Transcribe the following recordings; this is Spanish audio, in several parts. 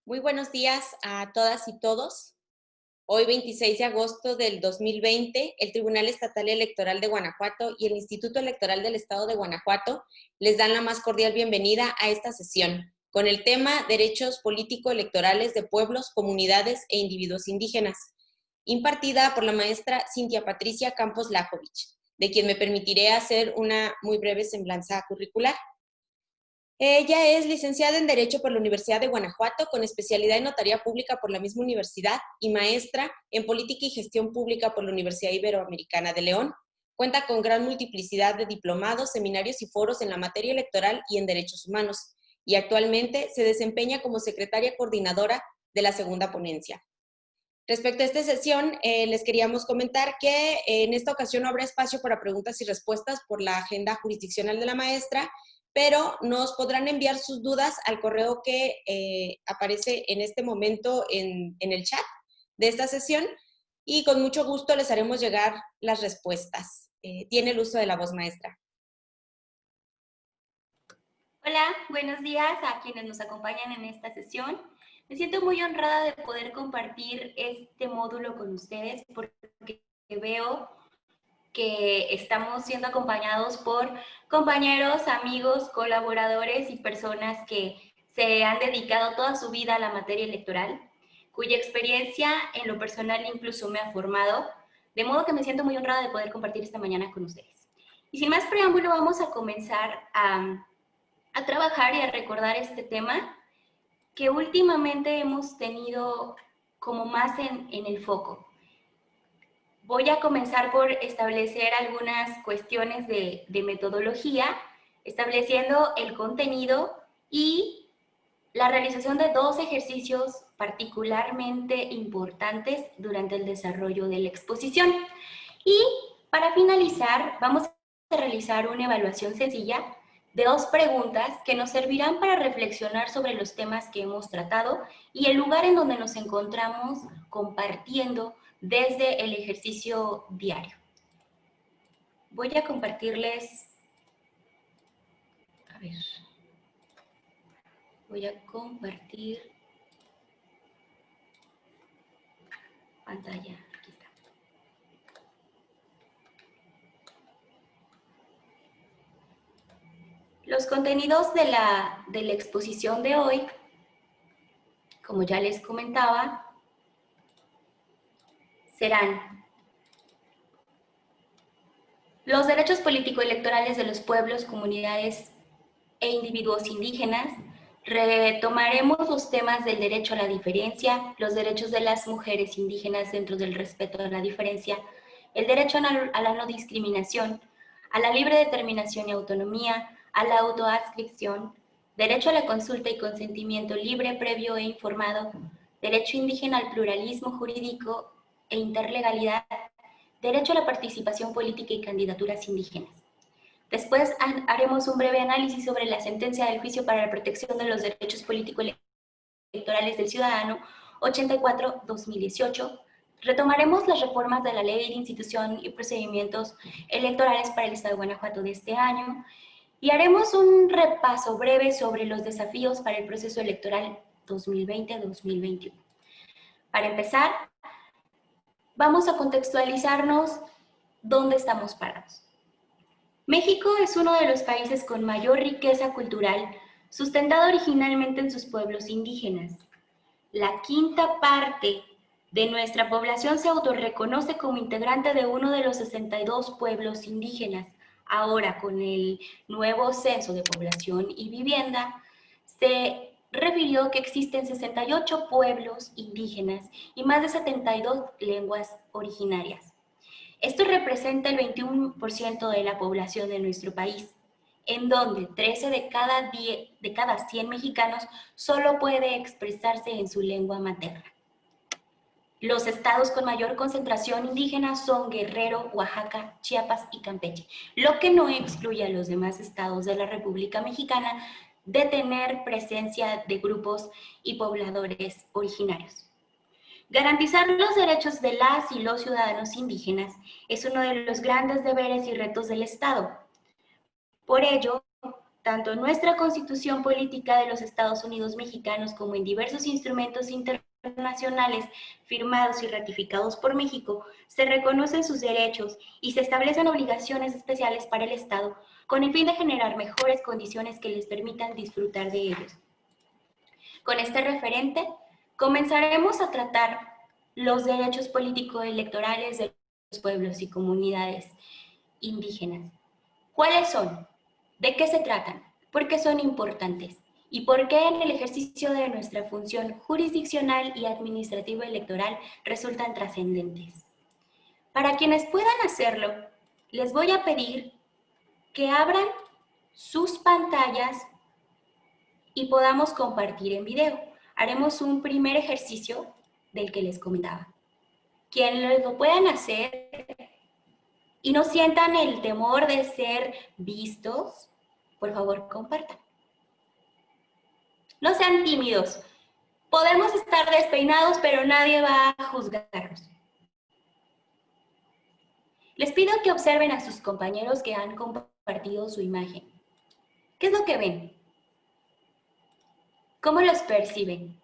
Muy buenos días a todas y todos. Hoy, 26 de agosto del 2020, el Tribunal Estatal Electoral de Guanajuato y el Instituto Electoral del Estado de Guanajuato les dan la más cordial bienvenida a esta sesión, con el tema Derechos Político-Electorales de Pueblos, Comunidades e Individuos Indígenas, impartida por la maestra Cintia Patricia Campos Lajovich, de quien me permitiré hacer una muy breve semblanza curricular. Ella es licenciada en Derecho por la Universidad de Guanajuato, con especialidad en Notaría Pública por la misma universidad y maestra en Política y Gestión Pública por la Universidad Iberoamericana de León. Cuenta con gran multiplicidad de diplomados, seminarios y foros en la materia electoral y en derechos humanos, y actualmente se desempeña como secretaria coordinadora de la segunda ponencia. Respecto a esta sesión, les queríamos comentar que en esta ocasión no habrá espacio para preguntas y respuestas por la agenda jurisdiccional de la maestra, pero nos podrán enviar sus dudas al correo que aparece en este momento en el chat de esta sesión y con mucho gusto les haremos llegar las respuestas. Tiene el uso de la voz, maestra. Hola, buenos días a quienes nos acompañan en esta sesión. Me siento muy honrada de poder compartir este módulo con ustedes porque veo que estamos siendo acompañados por compañeros, amigos, colaboradores y personas que se han dedicado toda su vida a la materia electoral, cuya experiencia en lo personal incluso me ha formado, de modo que me siento muy honrada de poder compartir esta mañana con ustedes. Y sin más preámbulo, vamos a comenzar a trabajar y a recordar este tema que últimamente hemos tenido como más en el foco. Voy a comenzar por establecer algunas cuestiones de metodología, estableciendo el contenido y la realización de dos ejercicios particularmente importantes durante el desarrollo de la exposición. Y para finalizar, vamos a realizar una evaluación sencilla de dos preguntas que nos servirán para reflexionar sobre los temas que hemos tratado y el lugar en donde nos encontramos compartiendo desde el ejercicio diario. Voy a compartirles, voy a compartir pantalla. Aquí está. Los contenidos de la exposición de hoy, como ya les comentaba, serán los derechos político-electorales de los pueblos, comunidades e individuos indígenas. Retomaremos los temas del derecho a la diferencia, los derechos de las mujeres indígenas dentro del respeto a la diferencia, el derecho a la no discriminación, a la libre determinación y autonomía, a la autoadscripción, derecho a la consulta y consentimiento libre, previo e informado, derecho indígena al pluralismo jurídico e interlegalidad, derecho a la participación política y candidaturas indígenas. Después haremos un breve análisis sobre la sentencia del juicio para la protección de los derechos político-electorales del ciudadano 84-2018. Retomaremos las reformas de la Ley de Institución y Procedimientos Electorales para el Estado de Guanajuato de este año y haremos un repaso breve sobre los desafíos para el proceso electoral 2020-2021. Para empezar, vamos a contextualizarnos dónde estamos parados. México es uno de los países con mayor riqueza cultural, sustentado originalmente en sus pueblos indígenas. La quinta parte de nuestra población se autorreconoce como integrante de uno de los 62 pueblos indígenas. Ahora, con el nuevo censo de población y vivienda, se refirió que existen 68 pueblos indígenas y más de 72 lenguas originarias. Esto representa el 21% de la población de nuestro país, en donde 13 de cada 100 mexicanos solo puede expresarse en su lengua materna. Los estados con mayor concentración indígena son Guerrero, Oaxaca, Chiapas y Campeche, lo que no excluye a los demás estados de la República Mexicana de tener presencia de grupos y pobladores originarios. Garantizar los derechos de las y los ciudadanos indígenas es uno de los grandes deberes y retos del Estado. Por ello, tanto en nuestra Constitución Política de los Estados Unidos Mexicanos como en diversos instrumentos internacionales firmados y ratificados por México, se reconocen sus derechos y se establecen obligaciones especiales para el Estado con el fin de generar mejores condiciones que les permitan disfrutar de ellos. Con este referente, comenzaremos a tratar los derechos político-electorales de los pueblos y comunidades indígenas. ¿Cuáles son? ¿De qué se tratan? ¿Por qué son importantes? ¿Y por qué en el ejercicio de nuestra función jurisdiccional y administrativa electoral resultan trascendentes? Para quienes puedan hacerlo, les voy a pedir que abran sus pantallas y podamos compartir en video. Haremos un primer ejercicio del que les comentaba. Quienes lo puedan hacer y no sientan el temor de ser vistos, por favor, compartan. No sean tímidos. Podemos estar despeinados, pero nadie va a juzgarnos. Les pido que observen a sus compañeros que han compartido su imagen. ¿Qué es lo que ven? ¿Cómo los perciben?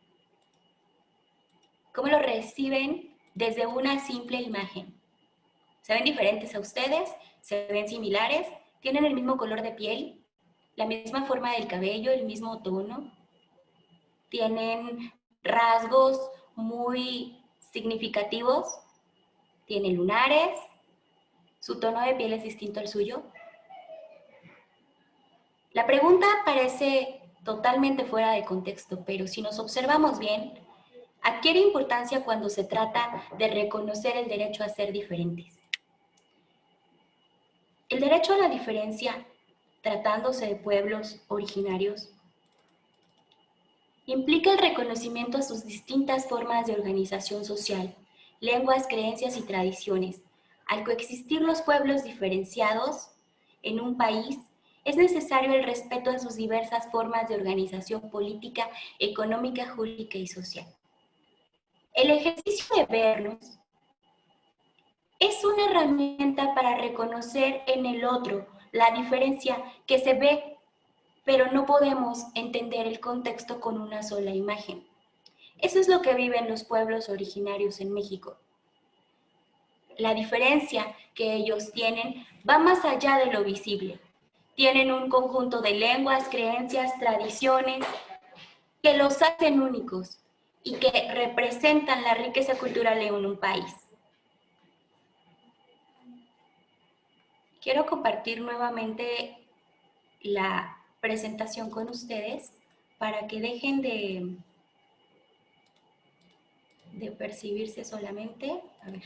¿Cómo los reciben desde una simple imagen? ¿Se ven diferentes a ustedes? ¿Se ven similares? ¿Tienen el mismo color de piel? ¿La misma forma del cabello? ¿El mismo tono? ¿Tienen rasgos muy significativos? ¿Tienen lunares? ¿Su tono de piel es distinto al suyo? La pregunta parece totalmente fuera de contexto, pero si nos observamos bien, adquiere importancia cuando se trata de reconocer el derecho a ser diferentes. El derecho a la diferencia, tratándose de pueblos originarios, implica el reconocimiento a sus distintas formas de organización social, lenguas, creencias y tradiciones. Al coexistir los pueblos diferenciados en un país, es necesario el respeto a sus diversas formas de organización política, económica, jurídica y social. El ejercicio de vernos es una herramienta para reconocer en el otro la diferencia que se ve, pero no podemos entender el contexto con una sola imagen. Eso es lo que viven los pueblos originarios en México. La diferencia que ellos tienen va más allá de lo visible. Tienen un conjunto de lenguas, creencias, tradiciones que los hacen únicos y que representan la riqueza cultural en un país. Quiero compartir nuevamente la presentación con ustedes para que dejen de percibirse solamente. A ver.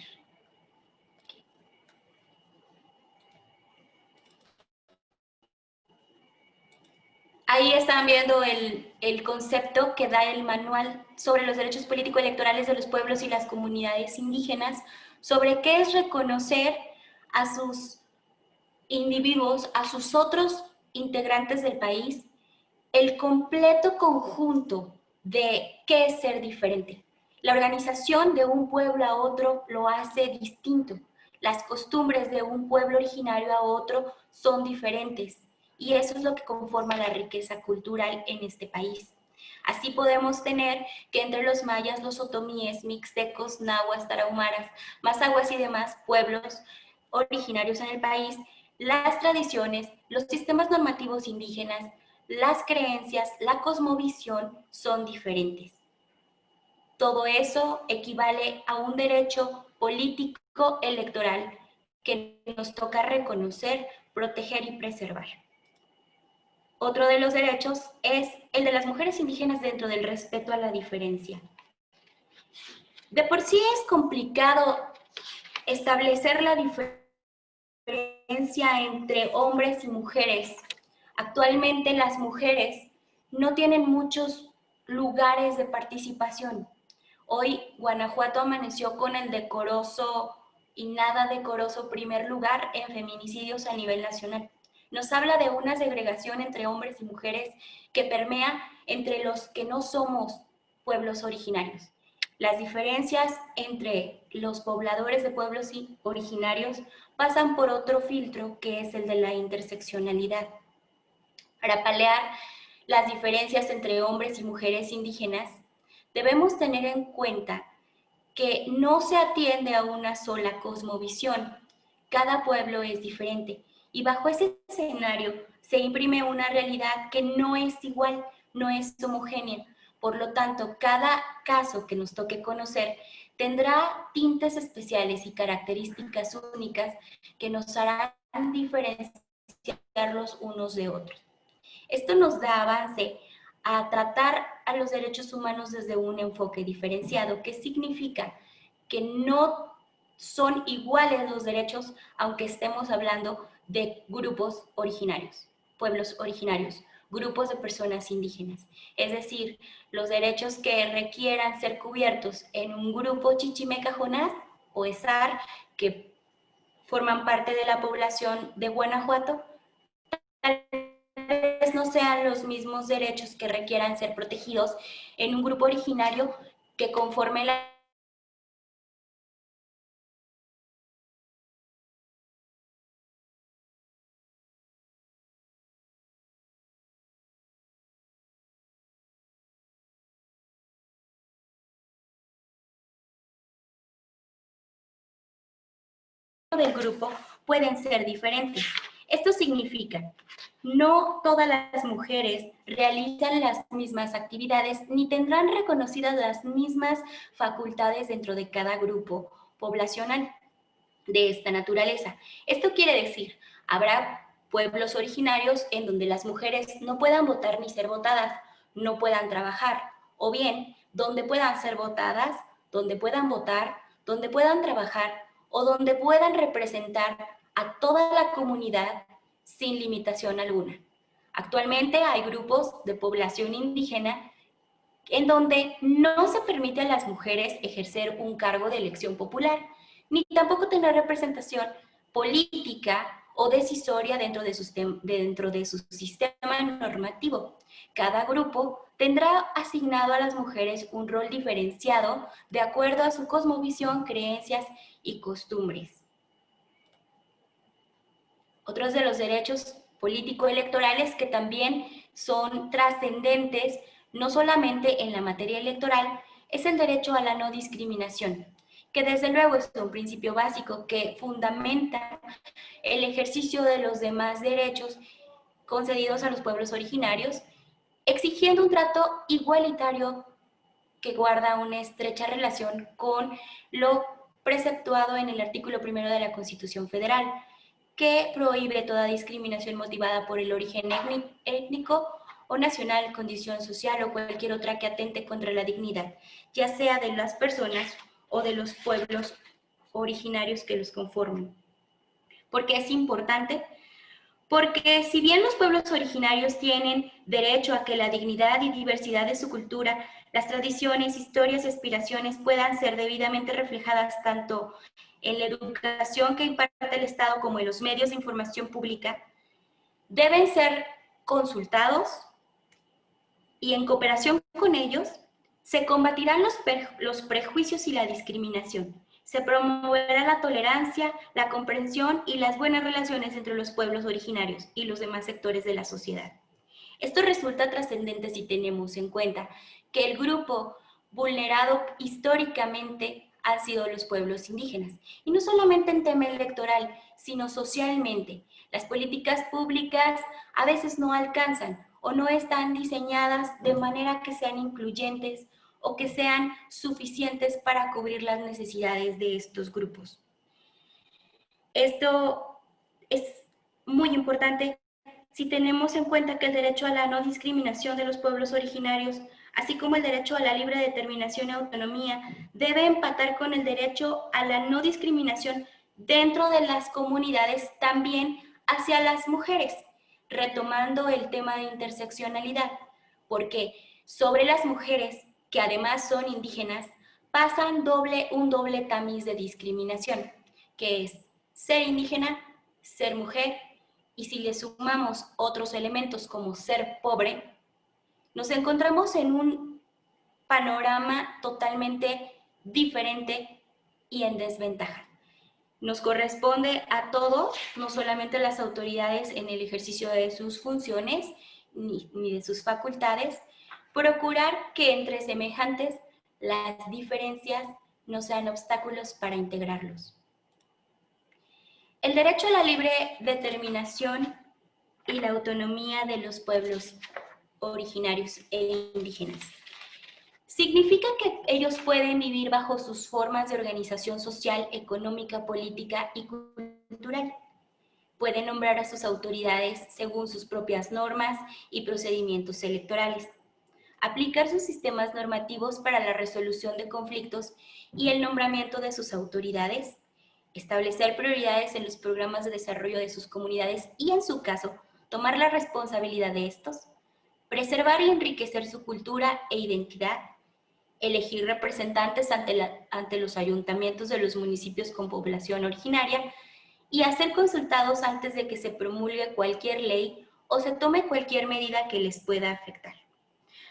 Ahí están viendo el concepto que da el manual sobre los derechos político-electorales de los pueblos y las comunidades indígenas, sobre qué es reconocer a sus individuos, a sus otros integrantes del país, el completo conjunto de qué es ser diferente. La organización de un pueblo a otro lo hace distinto. Las costumbres de un pueblo originario a otro son diferentes. Y eso es lo que conforma la riqueza cultural en este país. Así podemos tener que entre los mayas, los otomíes, mixtecos, nahuas, tarahumaras, mazahuas y demás pueblos originarios en el país, las tradiciones, los sistemas normativos indígenas, las creencias, la cosmovisión son diferentes. Todo eso equivale a un derecho político electoral que nos toca reconocer, proteger y preservar. Otro de los derechos es el de las mujeres indígenas dentro del respeto a la diferencia. De por sí es complicado establecer la diferencia entre hombres y mujeres. Actualmente las mujeres no tienen muchos lugares de participación. Hoy Guanajuato amaneció con el decoroso y nada decoroso primer lugar en feminicidios a nivel nacional. Nos habla de una segregación entre hombres y mujeres que permea entre los que no somos pueblos originarios. Las diferencias entre los pobladores de pueblos originarios pasan por otro filtro que es el de la interseccionalidad. Para paliar las diferencias entre hombres y mujeres indígenas, debemos tener en cuenta que no se atiende a una sola cosmovisión. Cada pueblo es diferente y bajo ese escenario se imprime una realidad que no es igual, no es homogénea. Por lo tanto, cada caso que nos toque conocer tendrá tintes especiales y características únicas que nos harán diferenciarlos unos de otros. Esto nos da avance a tratar a los derechos humanos desde un enfoque diferenciado, que significa que no son iguales los derechos, aunque estemos hablando de grupos originarios, pueblos originarios, grupos de personas indígenas. Es decir, los derechos que requieran ser cubiertos en un grupo chichimeca jonás o ESAR, que forman parte de la población de Guanajuato, tal vez no sean los mismos derechos que requieran ser protegidos en un grupo originario que conforme la del grupo pueden ser diferentes. Esto significa, no todas las mujeres realizan las mismas actividades ni tendrán reconocidas las mismas facultades dentro de cada grupo poblacional de esta naturaleza. Esto quiere decir, habrá pueblos originarios en donde las mujeres no puedan votar ni ser votadas, no puedan trabajar, o bien donde puedan ser votadas, donde puedan votar, donde puedan trabajar o donde puedan representar a toda la comunidad sin limitación alguna. Actualmente hay grupos de población indígena en donde no se permite a las mujeres ejercer un cargo de elección popular, ni tampoco tener representación política o decisoria dentro de su sistema normativo. Cada grupo tendrá asignado a las mujeres un rol diferenciado de acuerdo a su cosmovisión, creencias y costumbres. Otros de los derechos político-electorales que también son trascendentes, no solamente en la materia electoral, es el derecho a la no discriminación, que desde luego es un principio básico que fundamenta el ejercicio de los demás derechos concedidos a los pueblos originarios, exigiendo un trato igualitario que guarda una estrecha relación con lo preceptuado en el artículo 1 de la Constitución Federal, que prohíbe toda discriminación motivada por el origen étnico o nacional, condición social o cualquier otra que atente contra la dignidad, ya sea de las personas o de los pueblos originarios que los conforman. ¿Por qué es importante? Porque si bien los pueblos originarios tienen derecho a que la dignidad y diversidad de su cultura, las tradiciones, historias y aspiraciones puedan ser debidamente reflejadas tanto en la educación que imparte el Estado como en los medios de información pública, deben ser consultados y en cooperación con ellos se combatirán los prejuicios y la discriminación. Se promoverá la tolerancia, la comprensión y las buenas relaciones entre los pueblos originarios y los demás sectores de la sociedad. Esto resulta trascendente si tenemos en cuenta que el grupo vulnerado históricamente han sido los pueblos indígenas. Y no solamente en tema electoral, sino socialmente. Las políticas públicas a veces no alcanzan o no están diseñadas de manera que sean incluyentes o que sean suficientes para cubrir las necesidades de estos grupos. Esto es muy importante si tenemos en cuenta que el derecho a la no discriminación de los pueblos originarios, así como el derecho a la libre determinación y autonomía, debe empatar con el derecho a la no discriminación dentro de las comunidades también hacia las mujeres, retomando el tema de interseccionalidad, porque sobre las mujeres, que además son indígenas, pasan un doble tamiz de discriminación, que es ser indígena, ser mujer, y si le sumamos otros elementos como ser pobre, nos encontramos en un panorama totalmente diferente y en desventaja. Nos corresponde a todos, no solamente a las autoridades en el ejercicio de sus funciones ni de sus facultades, procurar que entre semejantes las diferencias no sean obstáculos para integrarlos. El derecho a la libre determinación y la autonomía de los pueblos originarios e indígenas. Significa que ellos pueden vivir bajo sus formas de organización social, económica, política y cultural. Pueden nombrar a sus autoridades según sus propias normas y procedimientos electorales, aplicar sus sistemas normativos para la resolución de conflictos y el nombramiento de sus autoridades, establecer prioridades en los programas de desarrollo de sus comunidades y, en su caso, tomar la responsabilidad de estos, preservar y enriquecer su cultura e identidad, elegir representantes ante los ayuntamientos de los municipios con población originaria y hacer consultados antes de que se promulgue cualquier ley o se tome cualquier medida que les pueda afectar.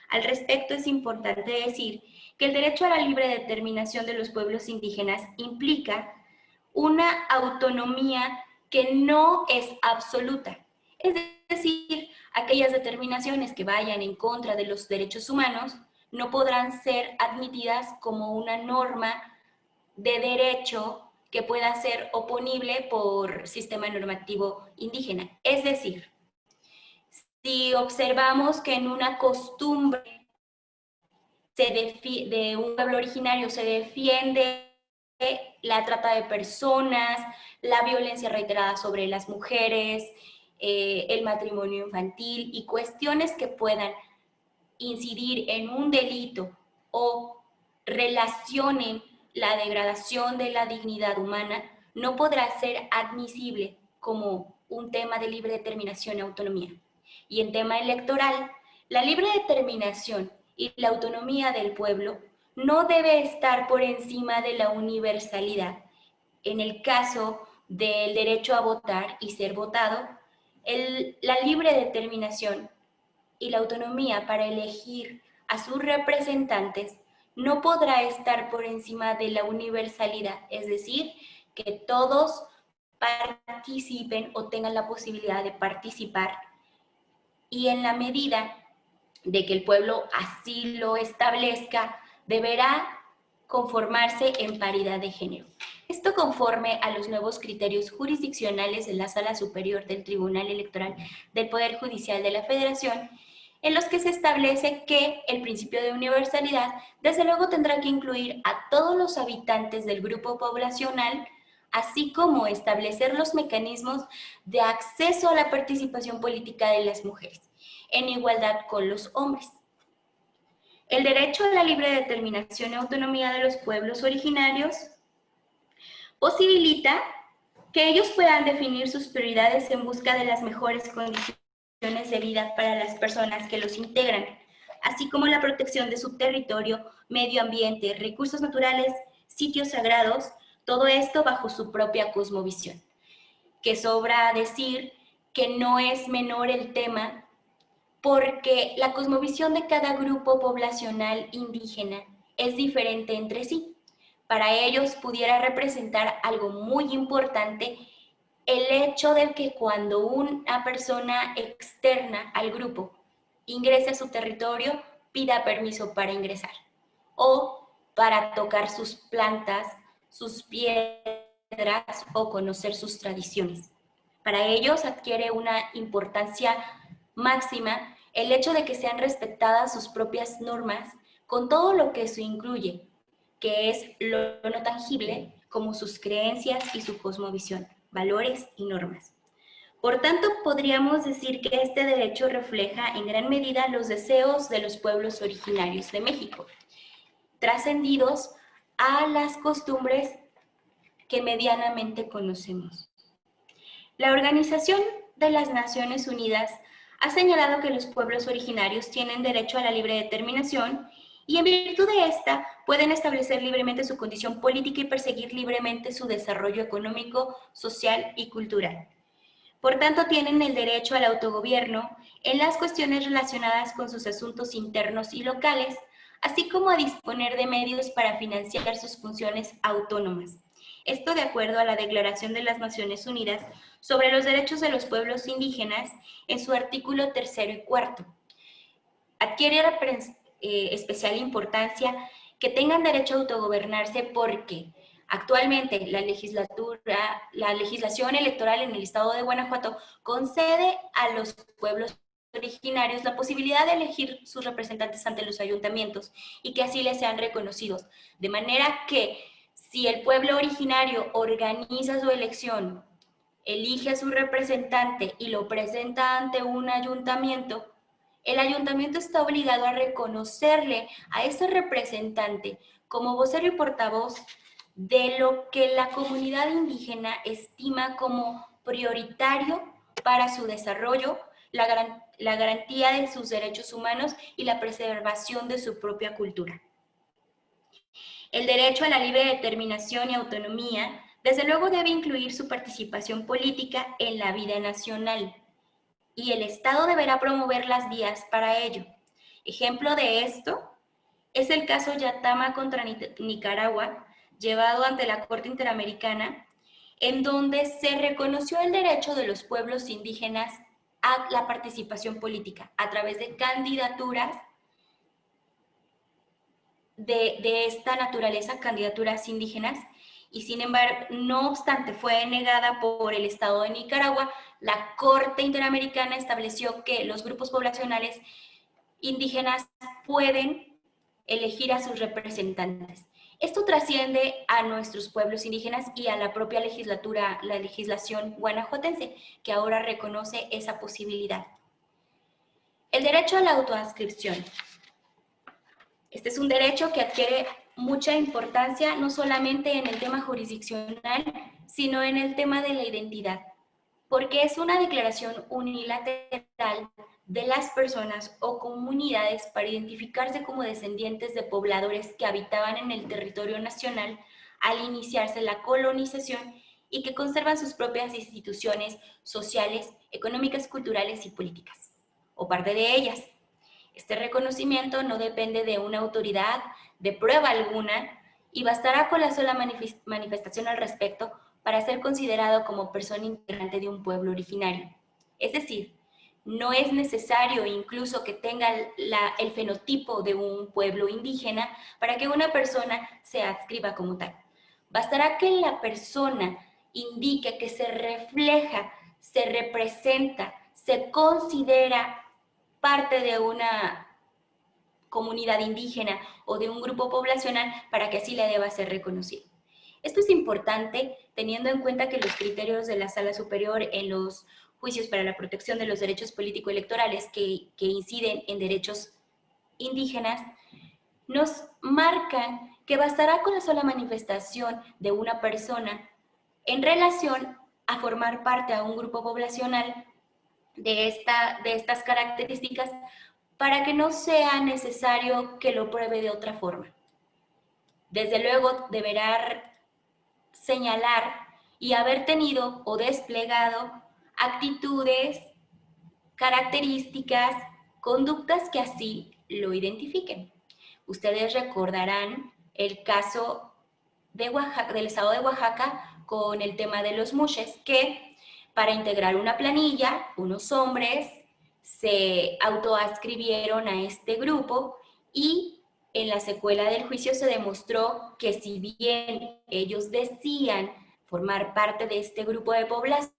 Al respecto, es importante decir que el derecho a la libre determinación de los pueblos indígenas implica una autonomía que no es absoluta. Es decir, aquellas determinaciones que vayan en contra de los derechos humanos no podrán ser admitidas como una norma de derecho que pueda ser oponible por sistema normativo indígena. Es decir, si observamos que en una costumbre de un pueblo originario se defiende la trata de personas, la violencia reiterada sobre las mujeres, el matrimonio infantil y cuestiones que puedan incidir en un delito o relacionen la degradación de la dignidad humana, no podrá ser admisible como un tema de libre determinación y autonomía. Y en tema electoral, la libre determinación y la autonomía del pueblo no debe estar por encima de la universalidad. En el caso del derecho a votar y ser votado, la libre determinación y la autonomía para elegir a sus representantes no podrá estar por encima de la universalidad, es decir, que todos participen o tengan la posibilidad de participar y en la medida de que el pueblo así lo establezca, deberá conformarse en paridad de género. Esto conforme a los nuevos criterios jurisdiccionales de la Sala Superior del Tribunal Electoral del Poder Judicial de la Federación, en los que se establece que el principio de universalidad desde luego tendrá que incluir a todos los habitantes del grupo poblacional, así como establecer los mecanismos de acceso a la participación política de las mujeres, en igualdad con los hombres. El derecho a la libre determinación y autonomía de los pueblos originarios posibilita que ellos puedan definir sus prioridades en busca de las mejores condiciones de vida para las personas que los integran, así como la protección de su territorio, medio ambiente, recursos naturales, sitios sagrados, todo esto bajo su propia cosmovisión. Que sobra decir que no es menor el tema porque la cosmovisión de cada grupo poblacional indígena es diferente entre sí. Para ellos pudiera representar algo muy importante el hecho de que cuando una persona externa al grupo ingrese a su territorio, pida permiso para ingresar o para tocar sus plantas, sus piedras o conocer sus tradiciones. Para ellos adquiere una importancia máxima el hecho de que sean respetadas sus propias normas con todo lo que eso incluye, que es lo no tangible como sus creencias y su cosmovisión, valores y normas. Por tanto, podríamos decir que este derecho refleja en gran medida los deseos de los pueblos originarios de México, trascendidos a las costumbres que medianamente conocemos. La Organización de las Naciones Unidas ha señalado que los pueblos originarios tienen derecho a la libre determinación y en virtud de esta pueden establecer libremente su condición política y perseguir libremente su desarrollo económico, social y cultural. Por tanto, tienen el derecho al autogobierno en las cuestiones relacionadas con sus asuntos internos y locales, así como a disponer de medios para financiar sus funciones autónomas. Esto de acuerdo a la Declaración de las Naciones Unidas sobre los Derechos de los Pueblos Indígenas en su artículo 3 y 4. Adquiere especial importancia que tengan derecho a autogobernarse porque actualmente la legislación electoral en el estado de Guanajuato concede a los pueblos originarios la posibilidad de elegir sus representantes ante los ayuntamientos y que así les sean reconocidos. De manera que si el pueblo originario organiza su elección, elige a su representante y lo presenta ante un ayuntamiento, el ayuntamiento está obligado a reconocerle a ese representante como vocero y portavoz de lo que la comunidad indígena estima como prioritario para su desarrollo, la garantía de sus derechos humanos y la preservación de su propia cultura. El derecho a la libre determinación y autonomía, desde luego, debe incluir su participación política en la vida nacional, y el Estado deberá promover las vías para ello. Ejemplo de esto es el caso Yatama contra Nicaragua, llevado ante la Corte Interamericana, en donde se reconoció el derecho de los pueblos indígenas a la participación política a través de candidaturas de esta naturaleza, candidaturas indígenas, y sin embargo, no obstante, fue negada por el Estado de Nicaragua. La Corte Interamericana estableció que los grupos poblacionales indígenas pueden elegir a sus representantes. Esto trasciende a nuestros pueblos indígenas y a la propia legislatura, la legislación guanajuatense, que ahora reconoce esa posibilidad. El derecho a la autoadscripción. Este es un derecho que adquiere mucha importancia no solamente en el tema jurisdiccional, sino en el tema de la identidad, porque es una declaración unilateral de las personas o comunidades para identificarse como descendientes de pobladores que habitaban en el territorio nacional al iniciarse la colonización y que conservan sus propias instituciones sociales, económicas, culturales y políticas, o parte de ellas. Este reconocimiento no depende de una autoridad, de prueba alguna, y bastará con la sola manifestación al respecto para ser considerado como persona integrante de un pueblo originario. Es decir, no es necesario incluso que tenga el fenotipo de un pueblo indígena para que una persona se adscriba como tal. Bastará que la persona indique que se refleja, se representa, se considera parte de una comunidad indígena o de un grupo poblacional para que así le deba ser reconocido. Esto es importante teniendo en cuenta que los criterios de la Sala Superior en los juicios para la protección de los derechos político-electorales que inciden en derechos indígenas nos marcan que bastará con la sola manifestación de una persona en relación a formar parte a un grupo poblacional de estas características para que no sea necesario que lo pruebe de otra forma. Desde luego, deberá señalar y haber tenido o desplegado actitudes, características, conductas que así lo identifiquen. Ustedes recordarán el caso de Oaxaca, del estado de Oaxaca con el tema de los mushes, que para integrar una planilla, unos hombres se autoadscribieron a este grupo y en la secuela del juicio se demostró que si bien ellos decían formar parte de este grupo de población,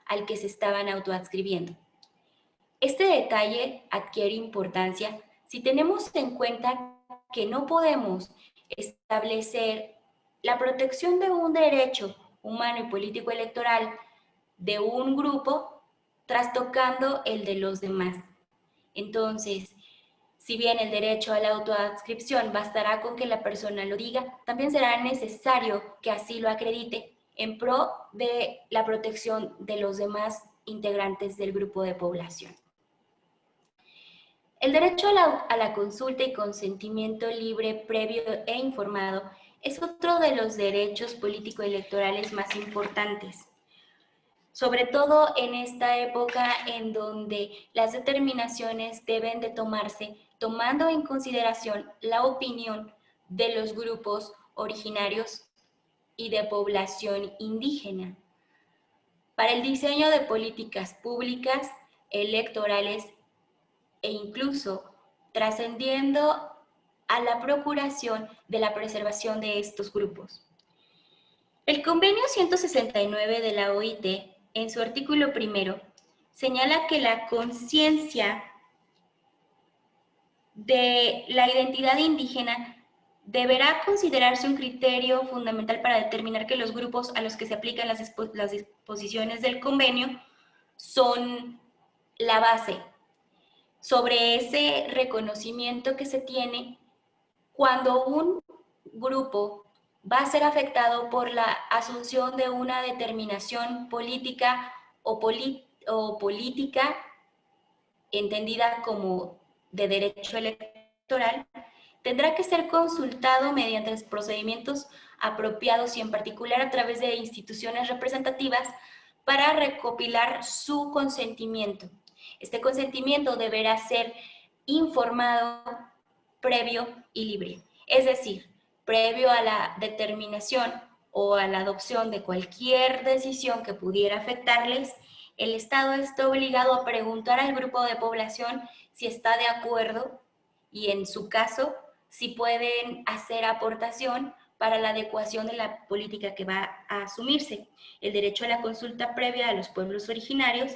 al que se estaban autoadscribiendo. Este detalle adquiere importancia si tenemos en cuenta que no podemos establecer la protección de un derecho humano y político electoral de un grupo trastocando el de los demás. Entonces, si bien el derecho a la autoadscripción bastará con que la persona lo diga, también será necesario que así lo acredite en pro de la protección de los demás integrantes del grupo de población. El derecho a la consulta y consentimiento libre, previo e informado es otro de los derechos político-electorales más importantes. sobre todo en esta época en donde las determinaciones deben de tomarse tomando en consideración la opinión de los grupos originarios y de población indígena. Para el diseño de políticas públicas, electorales e incluso trascendiendo a la procuración de la preservación de estos grupos. El convenio 169 de la OIT, en su artículo primero, señala que la conciencia de la identidad indígena deberá considerarse un criterio fundamental para determinar que los grupos a los que se aplican las disposiciones del convenio son la base sobre ese reconocimiento que se tiene cuando un grupo va a ser afectado por la asunción de una determinación política o política entendida como de derecho electoral, tendrá que ser consultado mediante los procedimientos apropiados y en particular a través de instituciones representativas para recopilar su consentimiento. Este consentimiento deberá ser informado, previo y libre. Es decir, previo a la determinación o a la adopción de cualquier decisión que pudiera afectarles, el Estado está obligado a preguntar al grupo de población si está de acuerdo y, en su caso, si pueden hacer aportación para la adecuación de la política que va a asumirse. El derecho a la consulta previa a los pueblos originarios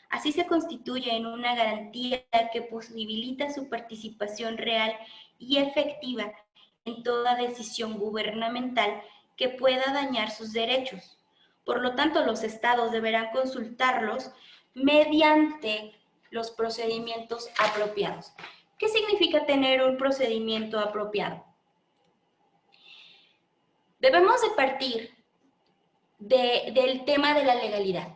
así se constituye en una garantía que posibilita su participación real y efectiva en toda decisión gubernamental que pueda dañar sus derechos. Por lo tanto, los estados deberán consultarlos mediante los procedimientos apropiados. ¿Qué significa tener un procedimiento apropiado? Debemos de partir del tema de la legalidad.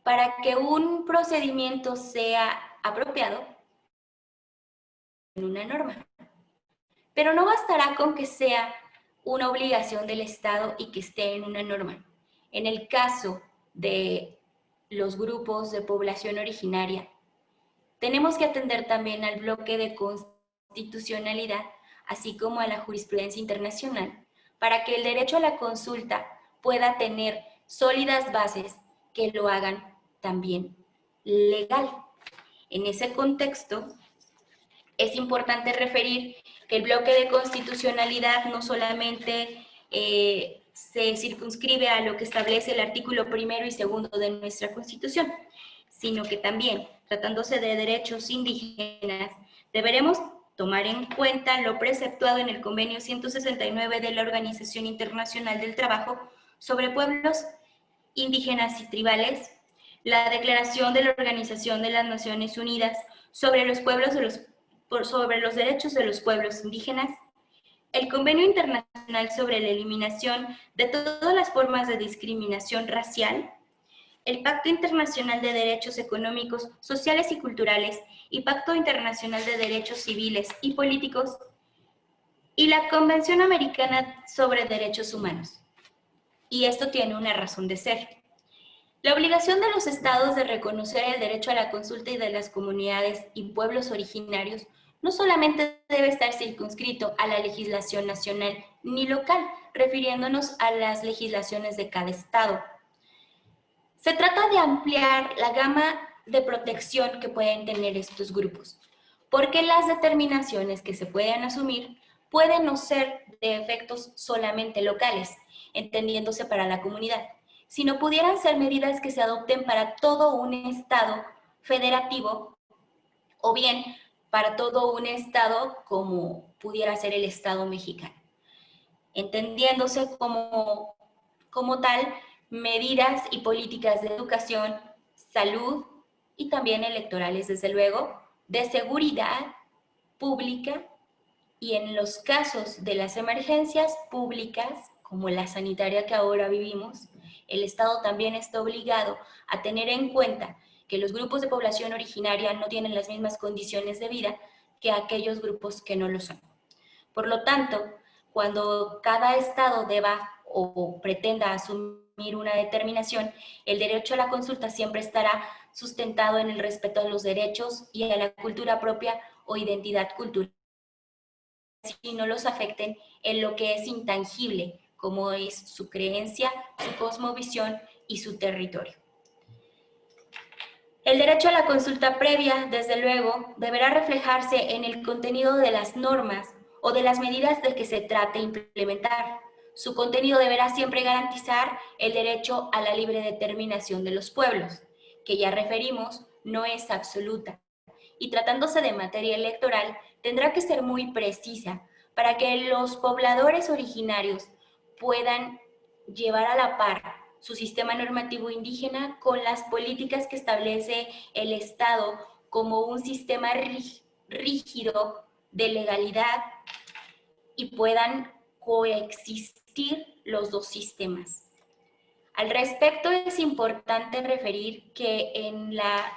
Para que un procedimiento sea apropiado, en una norma. Pero no bastará con que sea una obligación del Estado y que esté en una norma. En el caso de los grupos de población originaria, tenemos que atender también al bloque de constitucionalidad, así como a la jurisprudencia internacional, para que el derecho a la consulta pueda tener sólidas bases que lo hagan también legal. En ese contexto, es importante referir que el bloque de constitucionalidad no solamente se circunscribe a lo que establece el artículo 1 y 2 de nuestra Constitución, sino que también, tratándose de derechos indígenas, deberemos tomar en cuenta lo preceptuado en el Convenio 169 de la Organización Internacional del Trabajo sobre pueblos indígenas y tribales, la Declaración de la Organización de las Naciones Unidas sobre los derechos de los pueblos indígenas, el Convenio Internacional sobre la Eliminación de todas las formas de discriminación racial, el Pacto Internacional de Derechos Económicos, Sociales y Culturales y Pacto Internacional de Derechos Civiles y Políticos, y la Convención Americana sobre Derechos Humanos. Y esto tiene una razón de ser. La obligación de los estados de reconocer el derecho a la consulta y de las comunidades y pueblos originarios no solamente debe estar circunscrito a la legislación nacional ni local, refiriéndonos a las legislaciones de cada estado. Se trata de ampliar la gama de protección que pueden tener estos grupos, porque las determinaciones que se pueden asumir pueden no ser de efectos solamente locales, entendiéndose para la comunidad, sino pudieran ser medidas que se adopten para todo un estado federativo o bien para todo un estado como pudiera ser el Estado mexicano, entendiéndose como tal medidas y políticas de educación, salud y también electorales, desde luego, de seguridad pública y en los casos de las emergencias públicas, como la sanitaria que ahora vivimos, el Estado también está obligado a tener en cuenta que los grupos de población originaria no tienen las mismas condiciones de vida que aquellos grupos que no lo son. Por lo tanto, cuando cada estado deba o pretenda asumir una determinación, el derecho a la consulta siempre estará sustentado en el respeto a los derechos y a la cultura propia o identidad cultural, y no los afecten en lo que es intangible, como es su creencia, su cosmovisión y su territorio. El derecho a la consulta previa, desde luego, deberá reflejarse en el contenido de las normas o de las medidas de que se trate implementar. Su contenido deberá siempre garantizar el derecho a la libre determinación de los pueblos, que ya referimos no es absoluta, y tratándose de materia electoral, tendrá que ser muy precisa para que los pobladores originarios puedan llevar a la par su sistema normativo indígena con las políticas que establece el Estado como un sistema rígido de legalidad y puedan coexistir los dos sistemas. Al respecto, es importante referir que en la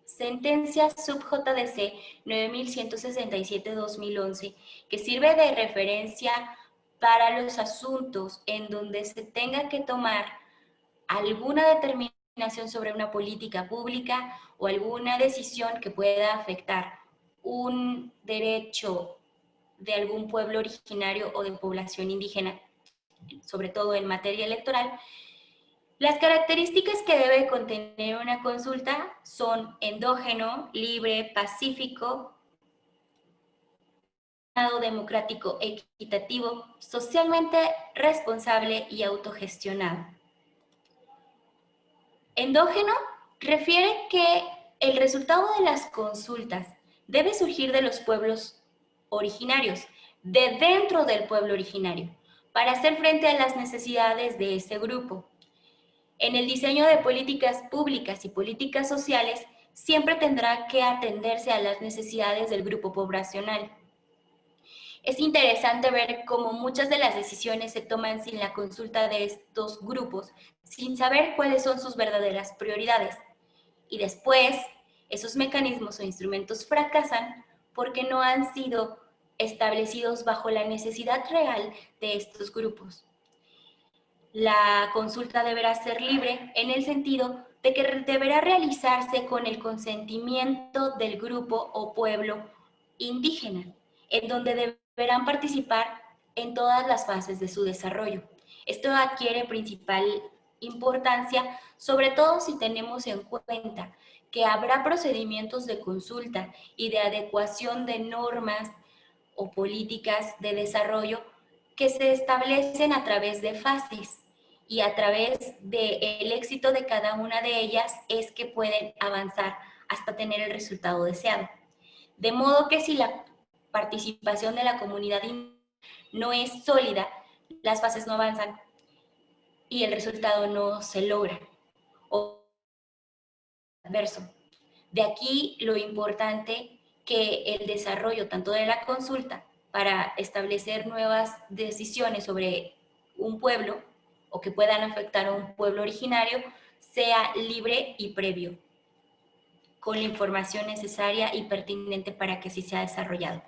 sentencia sub-JDC 9167-2011, que sirve de referencia para los asuntos en donde se tenga que tomar alguna determinación sobre una política pública o alguna decisión que pueda afectar un derecho de algún pueblo originario o de población indígena, sobre todo en materia electoral, las características que debe contener una consulta son endógeno, libre, pacífico, democrático, equitativo, socialmente responsable y autogestionado. Endógeno refiere que el resultado de las consultas debe surgir de los pueblos originarios, de dentro del pueblo originario, para hacer frente a las necesidades de ese grupo. En el diseño de políticas públicas y políticas sociales, siempre tendrá que atenderse a las necesidades del grupo poblacional. Es interesante ver cómo muchas de las decisiones se toman sin la consulta de estos grupos, sin saber cuáles son sus verdaderas prioridades. Y después, esos mecanismos o instrumentos fracasan porque no han sido establecidos bajo la necesidad real de estos grupos. La consulta deberá ser libre en el sentido de que deberá realizarse con el consentimiento del grupo o pueblo indígena, en donde deberán participar en todas las fases de su desarrollo. Esto adquiere principal importancia, sobre todo si tenemos en cuenta que habrá procedimientos de consulta y de adecuación de normas o políticas de desarrollo que se establecen a través de fases, y a través del éxito de cada una de ellas es que pueden avanzar hasta tener el resultado deseado. De modo que si la participación de la comunidad no es sólida, las fases no avanzan y el resultado no se logra, o adverso. De aquí lo importante que el desarrollo tanto de la consulta para establecer nuevas decisiones sobre un pueblo o que puedan afectar a un pueblo originario sea libre y previo, con la información necesaria y pertinente para que así sea desarrollado.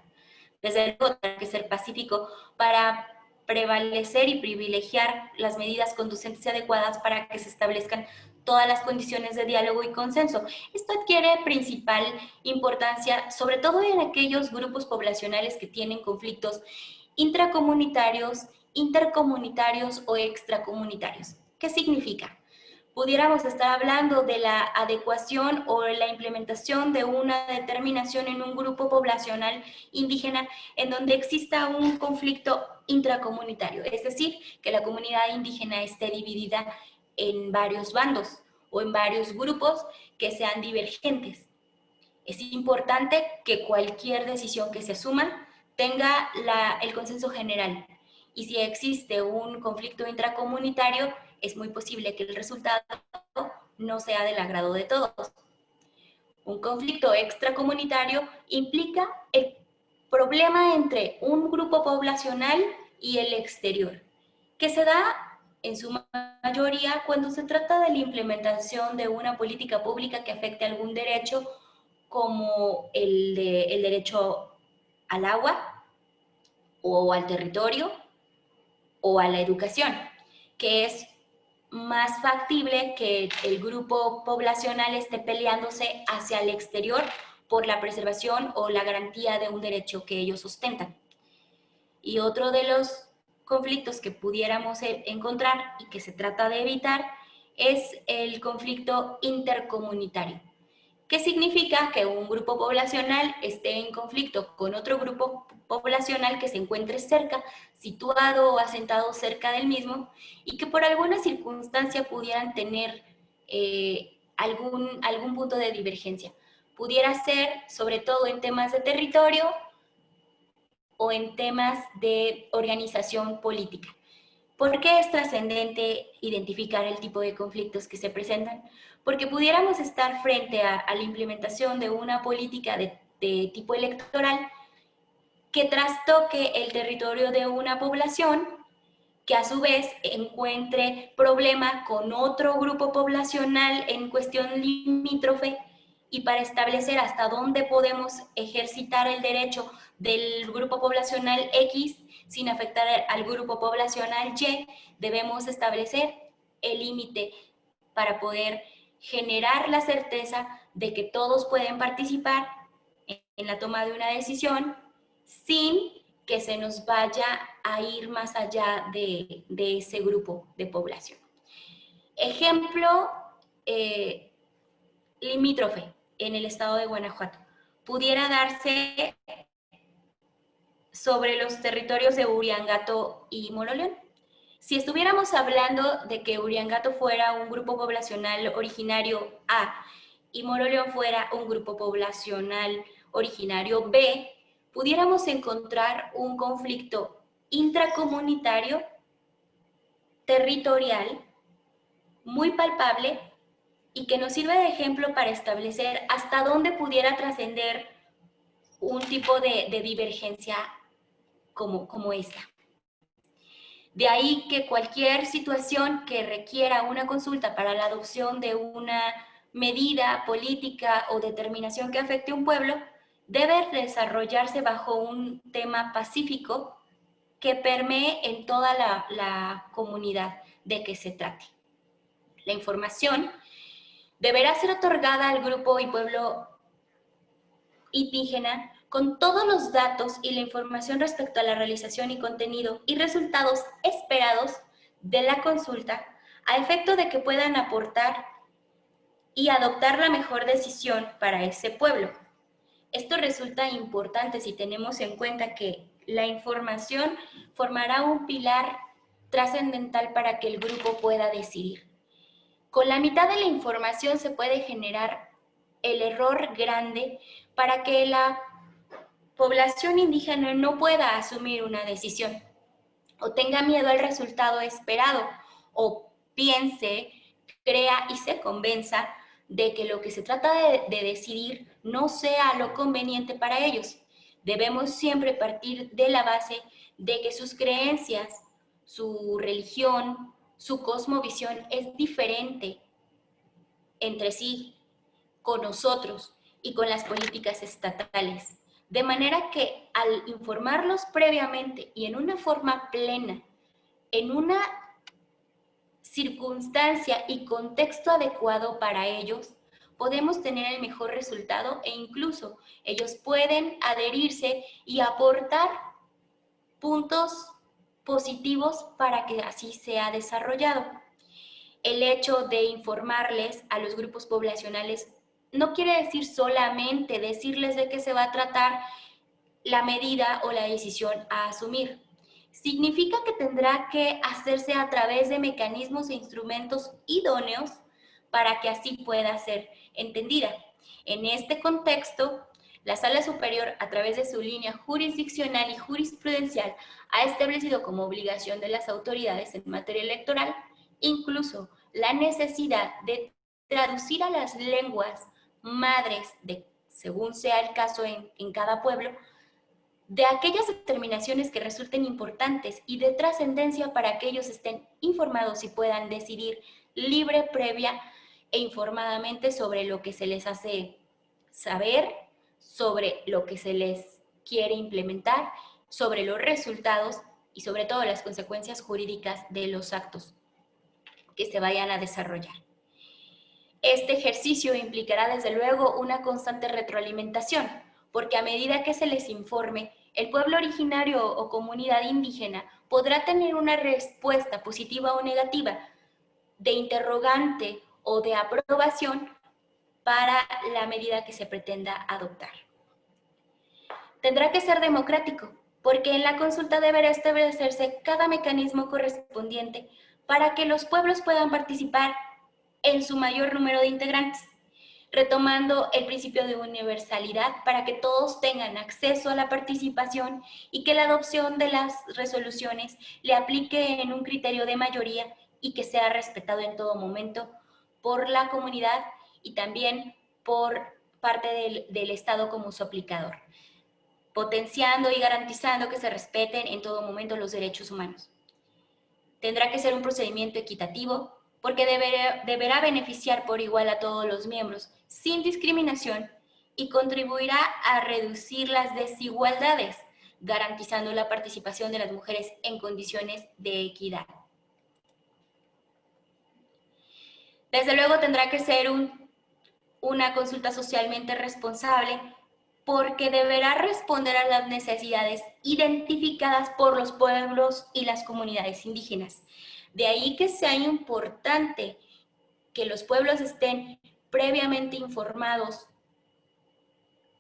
Desde luego, tiene que ser pacífico para prevalecer y privilegiar las medidas conducentes y adecuadas para que se establezcan todas las condiciones de diálogo y consenso. Esto adquiere principal importancia, sobre todo en aquellos grupos poblacionales que tienen conflictos intracomunitarios, intercomunitarios o extracomunitarios. ¿Qué significa? Pudiéramos estar hablando de la adecuación o la implementación de una determinación en un grupo poblacional indígena en donde exista un conflicto intracomunitario, es decir, que la comunidad indígena esté dividida en varios bandos o en varios grupos que sean divergentes. Es importante que cualquier decisión que se asuma tenga el consenso general, y si existe un conflicto intracomunitario, es muy posible que el resultado no sea del agrado de todos. Un conflicto extracomunitario implica el problema entre un grupo poblacional y el exterior, que se da en su mayoría cuando se trata de la implementación de una política pública que afecte algún derecho, como el derecho al agua, o al territorio, o a la educación. que es más factible que el grupo poblacional esté peleándose hacia el exterior por la preservación o la garantía de un derecho que ellos ostentan. Y otro de los conflictos que pudiéramos encontrar y que se trata de evitar es el conflicto intercomunitario. ¿Qué significa? Que un grupo poblacional esté en conflicto con otro grupo poblacional que se encuentre cerca, situado o asentado cerca del mismo, y que por alguna circunstancia pudieran tener algún punto de divergencia. Pudiera ser, sobre todo en temas de territorio o en temas de organización política. ¿Por qué es trascendente identificar el tipo de conflictos que se presentan? Porque pudiéramos estar frente a la implementación de una política de tipo electoral que trastoque el territorio de una población, que a su vez encuentre problema con otro grupo poblacional en cuestión limítrofe, y para establecer hasta dónde podemos ejercitar el derecho del grupo poblacional X sin afectar al grupo poblacional Y, debemos establecer el límite para poder generar la certeza de que todos pueden participar en la toma de una decisión sin que se nos vaya a ir más allá de ese grupo de población. Ejemplo limítrofe en el estado de Guanajuato. Pudiera darse sobre los territorios de Uriangato y Moroleón. Si estuviéramos hablando de que Uriangato fuera un grupo poblacional originario A y Moroleón fuera un grupo poblacional originario B, pudiéramos encontrar un conflicto intracomunitario, territorial, muy palpable y que nos sirve de ejemplo para establecer hasta dónde pudiera trascender un tipo de divergencia como esta. De ahí que cualquier situación que requiera una consulta para la adopción de una medida política o determinación que afecte a un pueblo debe desarrollarse bajo un tema pacífico que permee en toda la comunidad de que se trate. La información deberá ser otorgada al grupo y pueblo indígena con todos los datos y la información respecto a la realización y contenido y resultados esperados de la consulta, a efecto de que puedan aportar y adoptar la mejor decisión para ese pueblo. Esto resulta importante si tenemos en cuenta que la información formará un pilar trascendental para que el grupo pueda decidir. Con la mitad de la información se puede generar el error grande para que la población indígena no pueda asumir una decisión o tenga miedo al resultado esperado o piense, crea y se convenza de que lo que se trata de decidir no sea lo conveniente para ellos. Debemos siempre partir de la base de que sus creencias, su religión, su cosmovisión es diferente entre sí, con nosotros y con las políticas estatales. De manera que al informarlos previamente y en una forma plena, en una circunstancia y contexto adecuado para ellos, podemos tener el mejor resultado e incluso ellos pueden adherirse y aportar puntos positivos para que así sea desarrollado. El hecho de informarles a los grupos poblacionales no quiere decir solamente decirles de qué se va a tratar la medida o la decisión a asumir. Significa que tendrá que hacerse a través de mecanismos e instrumentos idóneos para que así pueda ser entendida. En este contexto, la Sala Superior, a través de su línea jurisdiccional y jurisprudencial, ha establecido como obligación de las autoridades en materia electoral incluso la necesidad de traducir a las lenguas madres, según sea el caso en cada pueblo, de aquellas determinaciones que resulten importantes y de trascendencia para que ellos estén informados y puedan decidir libre, previa e informadamente sobre lo que se les hace saber, sobre lo que se les quiere implementar, sobre los resultados y sobre todo las consecuencias jurídicas de los actos que se vayan a desarrollar. Este ejercicio implicará desde luego una constante retroalimentación, porque a medida que se les informe, el pueblo originario o comunidad indígena podrá tener una respuesta positiva o negativa, de interrogante o de aprobación para la medida que se pretenda adoptar. Tendrá que ser democrático, porque en la consulta deberá establecerse cada mecanismo correspondiente para que los pueblos puedan participar en su mayor número de integrantes, retomando el principio de universalidad para que todos tengan acceso a la participación y que la adopción de las resoluciones le aplique en un criterio de mayoría y que sea respetado en todo momento por la comunidad y también por parte del Estado como su aplicador, potenciando y garantizando que se respeten en todo momento los derechos humanos. Tendrá que ser un procedimiento equitativo porque deberá beneficiar por igual a todos los miembros, sin discriminación, y contribuirá a reducir las desigualdades, garantizando la participación de las mujeres en condiciones de equidad. Desde luego tendrá que ser una consulta socialmente responsable porque deberá responder a las necesidades identificadas por los pueblos y las comunidades indígenas. De ahí que sea importante que los pueblos estén previamente informados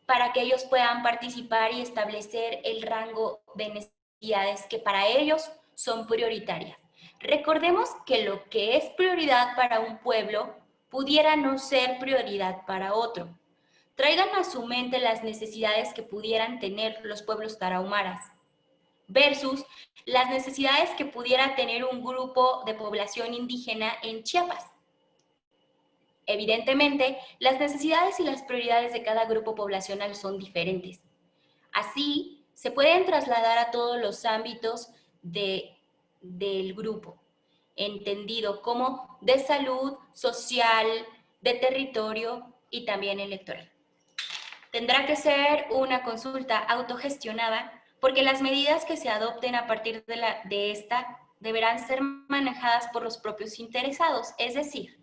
para que ellos puedan participar y establecer el rango de necesidades que para ellos son prioritarias. Recordemos que lo que es prioridad para un pueblo pudiera no ser prioridad para otro. Traigan a su mente las necesidades que pudieran tener los pueblos tarahumaras versus las necesidades que pudiera tener un grupo de población indígena en Chiapas. Evidentemente, las necesidades y las prioridades de cada grupo poblacional son diferentes. Así, se pueden trasladar a todos los ámbitos del grupo, entendido como de salud, social, de territorio y también electoral. Tendrá que ser una consulta autogestionada porque las medidas que se adopten a partir de esta deberán ser manejadas por los propios interesados, es decir,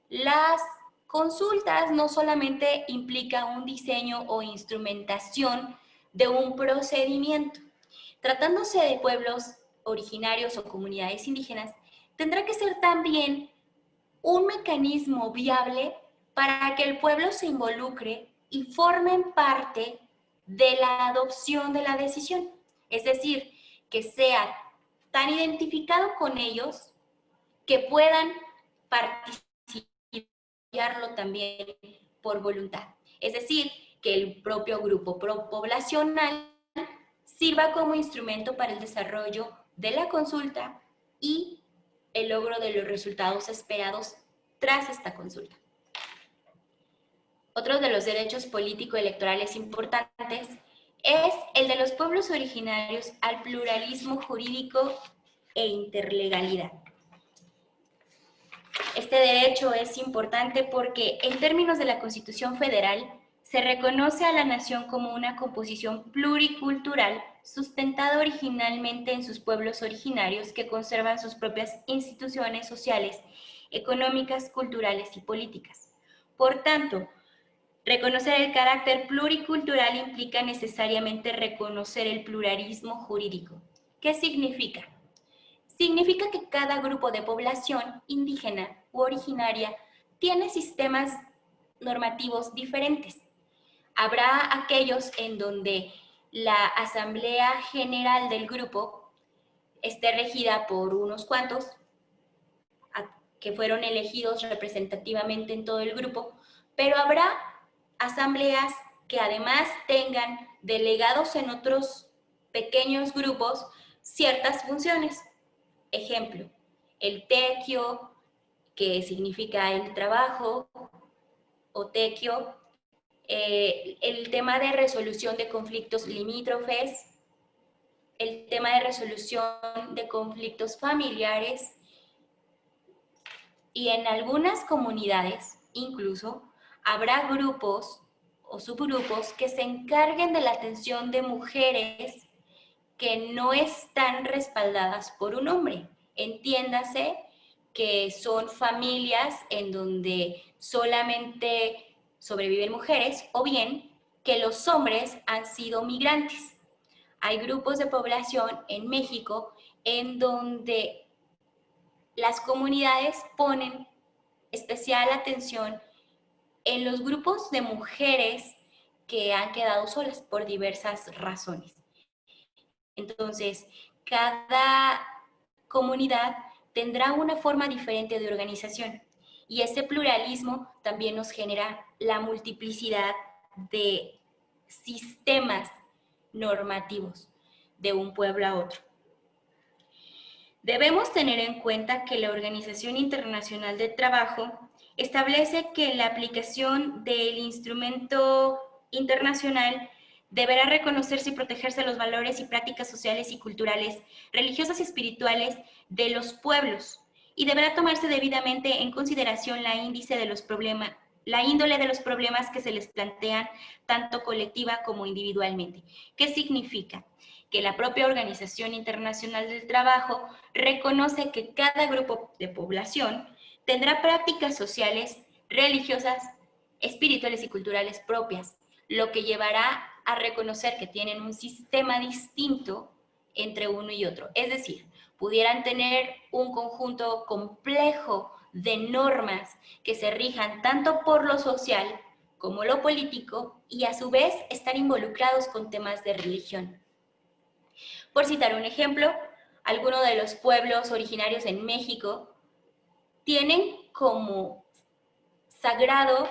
las consultas no solamente implican un diseño o instrumentación de un procedimiento. Tratándose de pueblos originarios o comunidades indígenas, tendrá que ser también un mecanismo viable para que el pueblo se involucre y formen parte de la adopción de la decisión. Es decir, que sea tan identificado con ellos que puedan participarlo también por voluntad. Es decir, que el propio grupo poblacional sirva como instrumento para el desarrollo de la consulta y el logro de los resultados esperados tras esta consulta. Otro de los derechos político-electorales importantes es el de los pueblos originarios al pluralismo jurídico e interlegalidad. Este derecho es importante porque en términos de la Constitución Federal se reconoce a la nación como una composición pluricultural sustentada originalmente en sus pueblos originarios que conservan sus propias instituciones sociales, económicas, culturales y políticas. Por tanto, reconocer el carácter pluricultural implica necesariamente reconocer el pluralismo jurídico. ¿Qué significa? Significa que cada grupo de población indígena u originaria tiene sistemas normativos diferentes. Habrá aquellos en donde la Asamblea General del grupo esté regida por unos cuantos que fueron elegidos representativamente en todo el grupo, pero habrá asambleas que además tengan delegados en otros pequeños grupos ciertas funciones. Ejemplo, el tequio, que significa el trabajo, o tequio, el tema de resolución de conflictos limítrofes, el tema de resolución de conflictos familiares, y en algunas comunidades incluso habrá grupos o subgrupos que se encarguen de la atención de mujeres que no están respaldadas por un hombre. Entiéndase que son familias en donde solamente sobreviven mujeres, o bien que los hombres han sido migrantes. Hay grupos de población en México en donde las comunidades ponen especial atención en los grupos de mujeres que han quedado solas por diversas razones. Entonces, cada comunidad tendrá una forma diferente de organización y ese pluralismo también nos genera la multiplicidad de sistemas normativos de un pueblo a otro. Debemos tener en cuenta que la Organización Internacional del Trabajo establece que la aplicación del instrumento internacional deberá reconocerse y protegerse los valores y prácticas sociales y culturales, religiosas y espirituales de los pueblos, y deberá tomarse debidamente en consideración la índole de los problemas que se les plantean tanto colectiva como individualmente. ¿Qué significa? Que la propia Organización Internacional del Trabajo reconoce que cada grupo de población tendrá prácticas sociales, religiosas, espirituales y culturales propias, lo que llevará a reconocer que tienen un sistema distinto entre uno y otro. Es decir, pudieran tener un conjunto complejo de normas que se rijan tanto por lo social como lo político y a su vez estar involucrados con temas de religión. Por citar un ejemplo, algunos de los pueblos originarios en México tienen como sagrado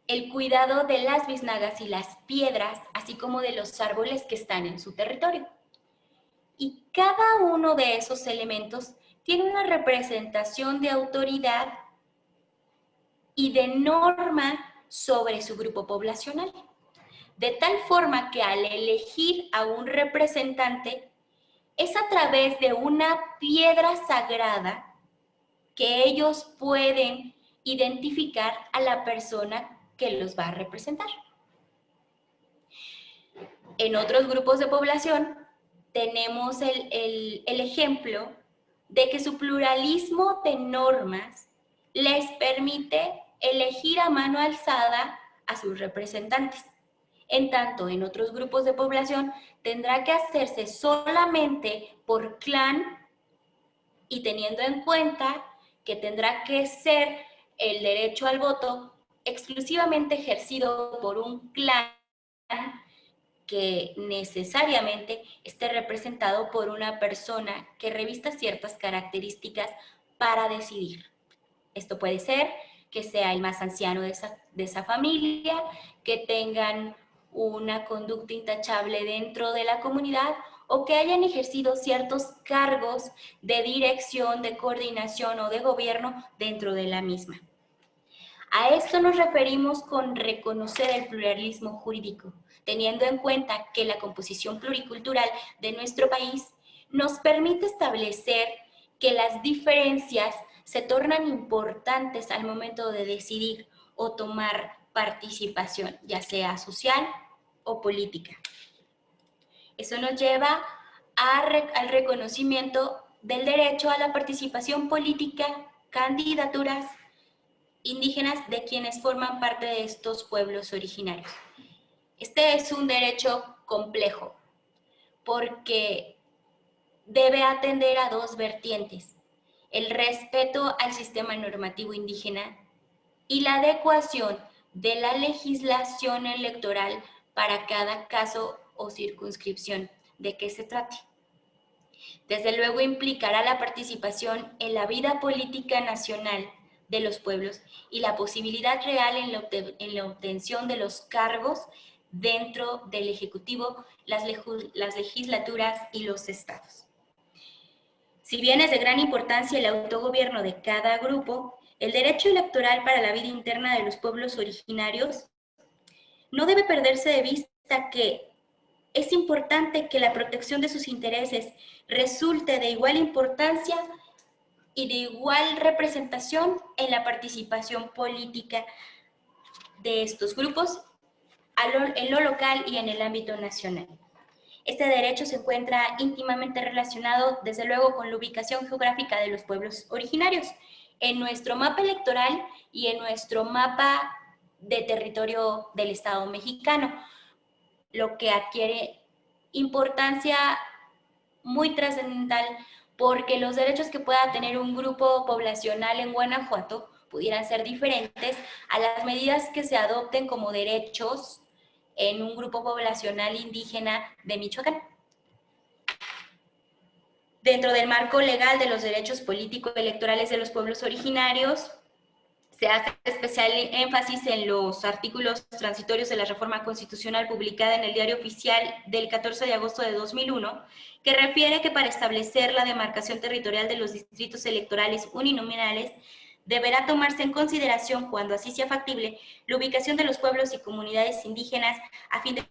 el cuidado de las biznagas y las piedras, así como de los árboles que están en su territorio. Y cada uno de esos elementos tiene una representación de autoridad y de norma sobre su grupo poblacional. De tal forma que al elegir a un representante, es a través de una piedra sagrada que ellos pueden identificar a la persona que los va a representar. En otros grupos de población tenemos el ejemplo de que su pluralismo de normas les permite elegir a mano alzada a sus representantes. En tanto, en otros grupos de población tendrá que hacerse solamente por clan y teniendo en cuenta que tendrá que ser el derecho al voto exclusivamente ejercido por un clan que necesariamente esté representado por una persona que revista ciertas características para decidir. Esto puede ser que sea el más anciano de esa familia, que tengan una conducta intachable dentro de la comunidad o que hayan ejercido ciertos cargos de dirección, de coordinación o de gobierno dentro de la misma. A esto nos referimos con reconocer el pluralismo jurídico, teniendo en cuenta que la composición pluricultural de nuestro país nos permite establecer que las diferencias se tornan importantes al momento de decidir o tomar participación, ya sea social o política. Eso nos lleva al reconocimiento del derecho a la participación política, candidaturas indígenas de quienes forman parte de estos pueblos originarios. Este es un derecho complejo porque debe atender a dos vertientes: el respeto al sistema normativo indígena y la adecuación de la legislación electoral para cada caso o circunscripción de que se trate. Desde luego implicará la participación en la vida política nacional de los pueblos y la posibilidad real en la obtención de los cargos dentro del Ejecutivo, las legislaturas y los estados. Si bien es de gran importancia el autogobierno de cada grupo, el derecho electoral para la vida interna de los pueblos originarios no debe perderse de vista que es importante que la protección de sus intereses resulte de igual importancia y de igual representación en la participación política de estos grupos en lo local y en el ámbito nacional. Este derecho se encuentra íntimamente relacionado, desde luego, con la ubicación geográfica de los pueblos originarios, en nuestro mapa electoral y en nuestro mapa de territorio del Estado mexicano, lo que adquiere importancia muy trascendental porque los derechos que pueda tener un grupo poblacional en Guanajuato pudieran ser diferentes a las medidas que se adopten como derechos en un grupo poblacional indígena de Michoacán. Dentro del marco legal de los derechos político-electorales de los pueblos originarios, se hace especial énfasis en los artículos transitorios de la reforma constitucional publicada en el Diario Oficial del 14 de agosto de 2001, que refiere que para establecer la demarcación territorial de los distritos electorales uninominales, deberá tomarse en consideración, cuando así sea factible, la ubicación de los pueblos y comunidades indígenas a fin de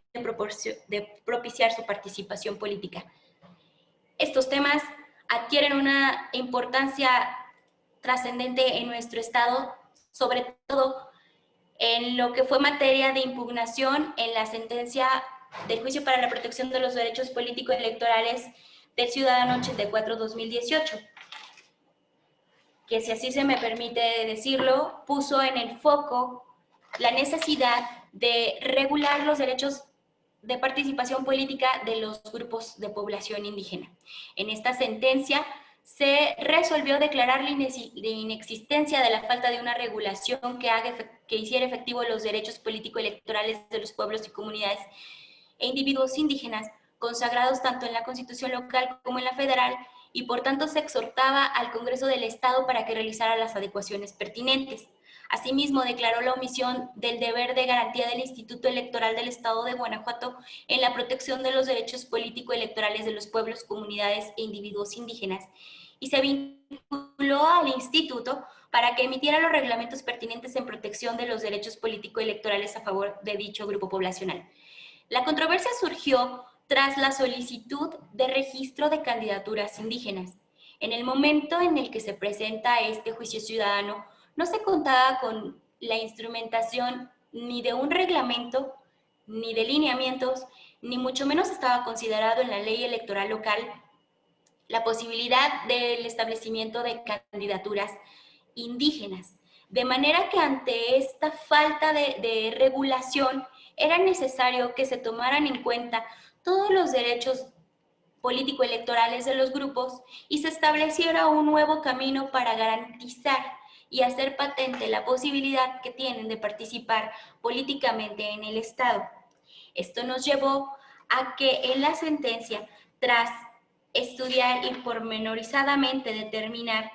propiciar su participación política. Estos temas adquieren una importancia trascendente en nuestro Estado, sobre todo en lo que fue materia de impugnación en la sentencia del Juicio para la Protección de los Derechos Político-Electorales del Ciudadano 84-2018, que, si así se me permite decirlo, puso en el foco la necesidad de regular los derechos de participación política de los grupos de población indígena. En esta sentencia se resolvió declarar la inexistencia de la falta de una regulación que hiciera efectivo los derechos político-electorales de los pueblos y comunidades e individuos indígenas consagrados tanto en la Constitución local como en la federal, y por tanto se exhortaba al Congreso del Estado para que realizara las adecuaciones pertinentes. Asimismo, declaró la omisión del deber de garantía del Instituto Electoral del Estado de Guanajuato en la protección de los derechos político-electorales de los pueblos, comunidades e individuos indígenas, y se vinculó al Instituto para que emitiera los reglamentos pertinentes en protección de los derechos político-electorales a favor de dicho grupo poblacional. La controversia surgió tras la solicitud de registro de candidaturas indígenas. En el momento en el que se presenta este juicio ciudadano, no se contaba con la instrumentación ni de un reglamento, ni de lineamientos, ni mucho menos estaba considerado en la ley electoral local la posibilidad del establecimiento de candidaturas indígenas. De manera que ante esta falta de regulación era necesario que se tomaran en cuenta todos los derechos político-electorales de los grupos y se estableciera un nuevo camino para garantizar y hacer patente la posibilidad que tienen de participar políticamente en el Estado. Esto nos llevó a que en la sentencia, tras estudiar y pormenorizadamente determinar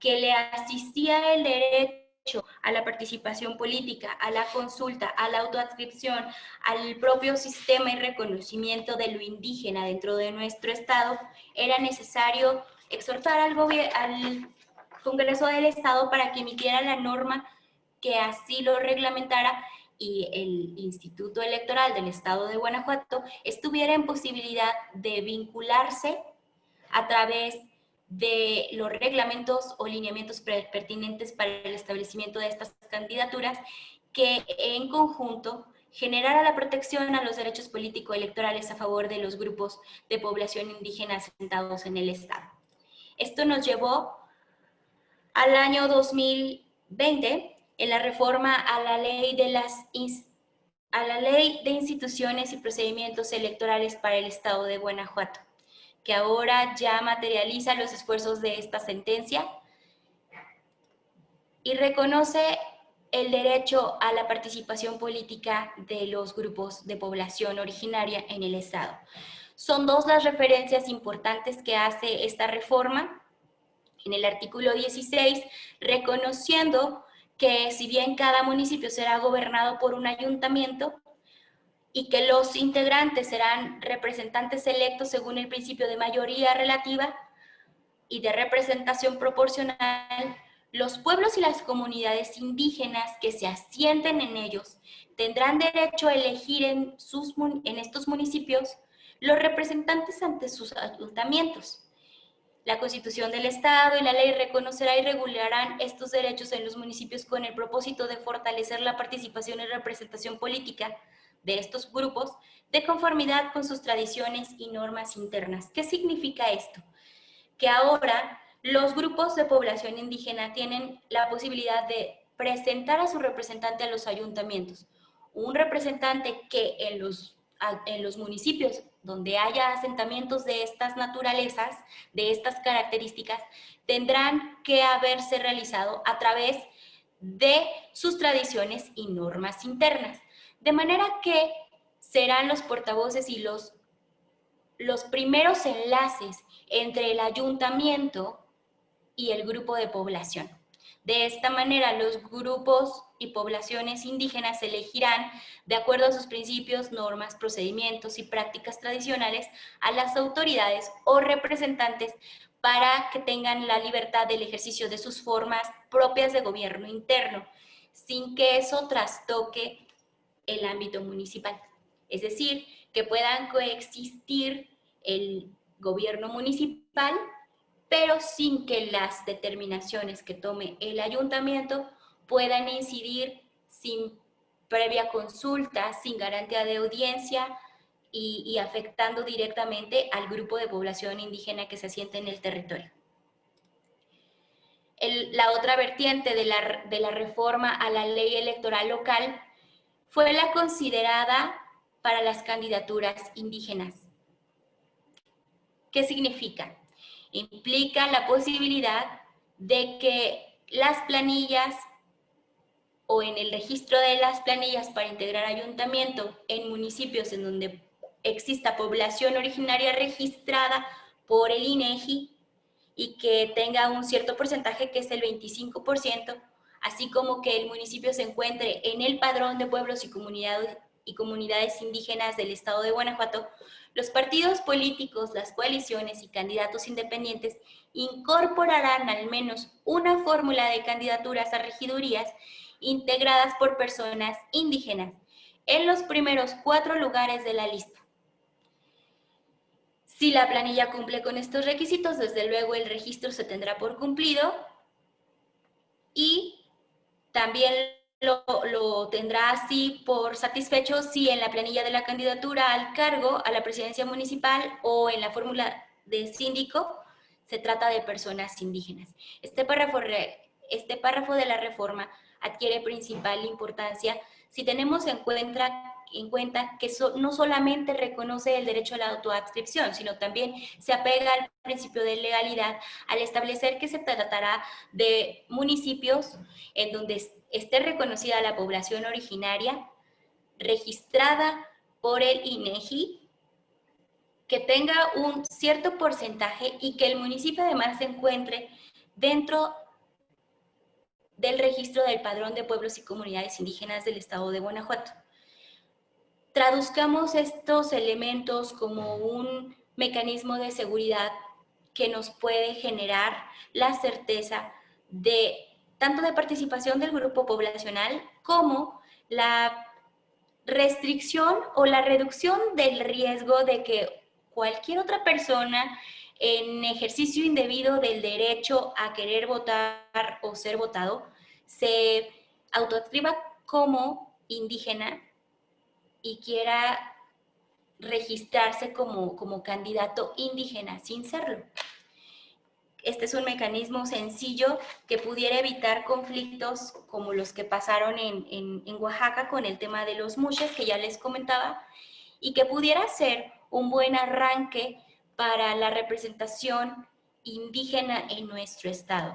que le asistía el derecho a la participación política, a la consulta, a la autoadscripción, al propio sistema y reconocimiento de lo indígena dentro de nuestro Estado, era necesario exhortar al Congreso del Estado para que emitiera la norma que así lo reglamentara y el Instituto Electoral del Estado de Guanajuato estuviera en posibilidad de vincularse a través de los reglamentos o lineamientos pertinentes para el establecimiento de estas candidaturas, que en conjunto generara la protección a los derechos político-electorales a favor de los grupos de población indígena asentados en el Estado. Esto nos llevó al año 2020 en la reforma a la ley de instituciones y procedimientos electorales para el Estado de Guanajuato, que ahora ya materializa los esfuerzos de esta sentencia y reconoce el derecho a la participación política de los grupos de población originaria en el Estado. Son dos las referencias importantes que hace esta reforma. En el artículo 16, reconociendo que si bien cada municipio será gobernado por un ayuntamiento, y que los integrantes serán representantes electos según el principio de mayoría relativa y de representación proporcional, los pueblos y las comunidades indígenas que se asienten en ellos tendrán derecho a elegir en estos municipios los representantes ante sus ayuntamientos. La Constitución del Estado y la ley reconocerá y regularán estos derechos en los municipios con el propósito de fortalecer la participación y representación política de estos grupos de conformidad con sus tradiciones y normas internas. ¿Qué significa esto? Que ahora los grupos de población indígena tienen la posibilidad de presentar a su representante a los ayuntamientos. Un representante que en los municipios donde haya asentamientos de estas naturalezas, de estas características, tendrán que haberse realizado a través de sus tradiciones y normas internas. De manera que serán los portavoces y los primeros enlaces entre el ayuntamiento y el grupo de población. De esta manera, los grupos y poblaciones indígenas elegirán, de acuerdo a sus principios, normas, procedimientos y prácticas tradicionales, a las autoridades o representantes para que tengan la libertad del ejercicio de sus formas propias de gobierno interno, sin que eso trastoque el ámbito municipal. Es decir, que puedan coexistir el gobierno municipal, pero sin que las determinaciones que tome el ayuntamiento puedan incidir sin previa consulta, sin garantía de audiencia y afectando directamente al grupo de población indígena que se asienta en el territorio. La otra vertiente de la reforma a la ley electoral local fue la considerada para las candidaturas indígenas. ¿Qué significa? Implica la posibilidad de que las planillas o en el registro de las planillas para integrar ayuntamiento en municipios en donde exista población originaria registrada por el INEGI y que tenga un cierto porcentaje que es el 25%, así como que el municipio se encuentre en el padrón de pueblos y comunidades indígenas del estado de Guanajuato, los partidos políticos, las coaliciones y candidatos independientes incorporarán al menos una fórmula de candidaturas a regidurías integradas por personas indígenas en los primeros 4 lugares de la lista. Si la planilla cumple con estos requisitos, desde luego el registro se tendrá por cumplido y también lo tendrá así por satisfecho si en la planilla de la candidatura al cargo a la presidencia municipal o en la fórmula de síndico se trata de personas indígenas. Este párrafo de la reforma adquiere principal importancia si tenemos en cuenta que no solamente reconoce el derecho a la autoadscripción, sino también se apega al principio de legalidad al establecer que se tratará de municipios en donde esté reconocida la población originaria, registrada por el INEGI, que tenga un cierto porcentaje y que el municipio además se encuentre dentro del registro del Padrón de Pueblos y Comunidades Indígenas del Estado de Guanajuato. Traduzcamos estos elementos como un mecanismo de seguridad que nos puede generar la certeza de tanto de participación del grupo poblacional como la restricción o la reducción del riesgo de que cualquier otra persona en ejercicio indebido del derecho a querer votar o ser votado se autoadscriba como indígena y quiera registrarse como candidato indígena sin serlo. Este es un mecanismo sencillo que pudiera evitar conflictos como los que pasaron en Oaxaca con el tema de los mushes, que ya les comentaba, y que pudiera ser un buen arranque para la representación indígena en nuestro estado.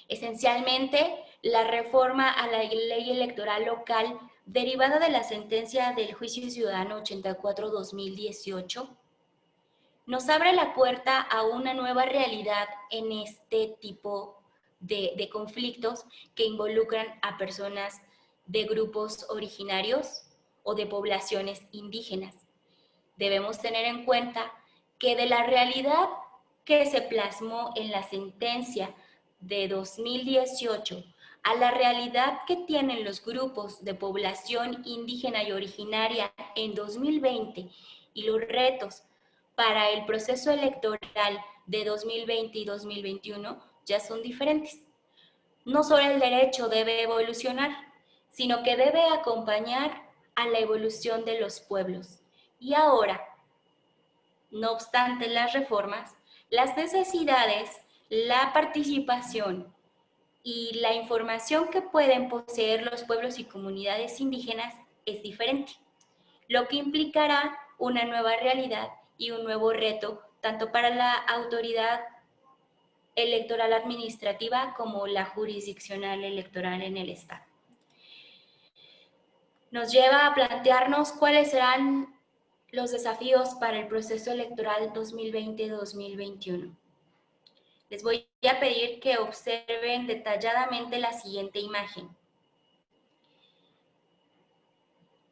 Esencialmente, la reforma a la ley electoral local derivada de la sentencia del Juicio Ciudadano 84-2018 nos abre la puerta a una nueva realidad en este tipo de conflictos que involucran a personas de grupos originarios o de poblaciones indígenas. Debemos tener en cuenta que de la realidad que se plasmó en la sentencia de 2018 a la realidad que tienen los grupos de población indígena y originaria en 2020 y los retos para el proceso electoral de 2020 y 2021 ya son diferentes. No solo el derecho debe evolucionar, sino que debe acompañar a la evolución de los pueblos. Y ahora, no obstante las reformas, Las necesidades, la participación y la información que pueden poseer los pueblos y comunidades indígenas es diferente, lo que implicará una nueva realidad y un nuevo reto tanto para la autoridad electoral administrativa como la jurisdiccional electoral en el Estado. Nos lleva a plantearnos cuáles serán los desafíos para el proceso electoral 2020-2021. Les voy a pedir que observen detalladamente la siguiente imagen.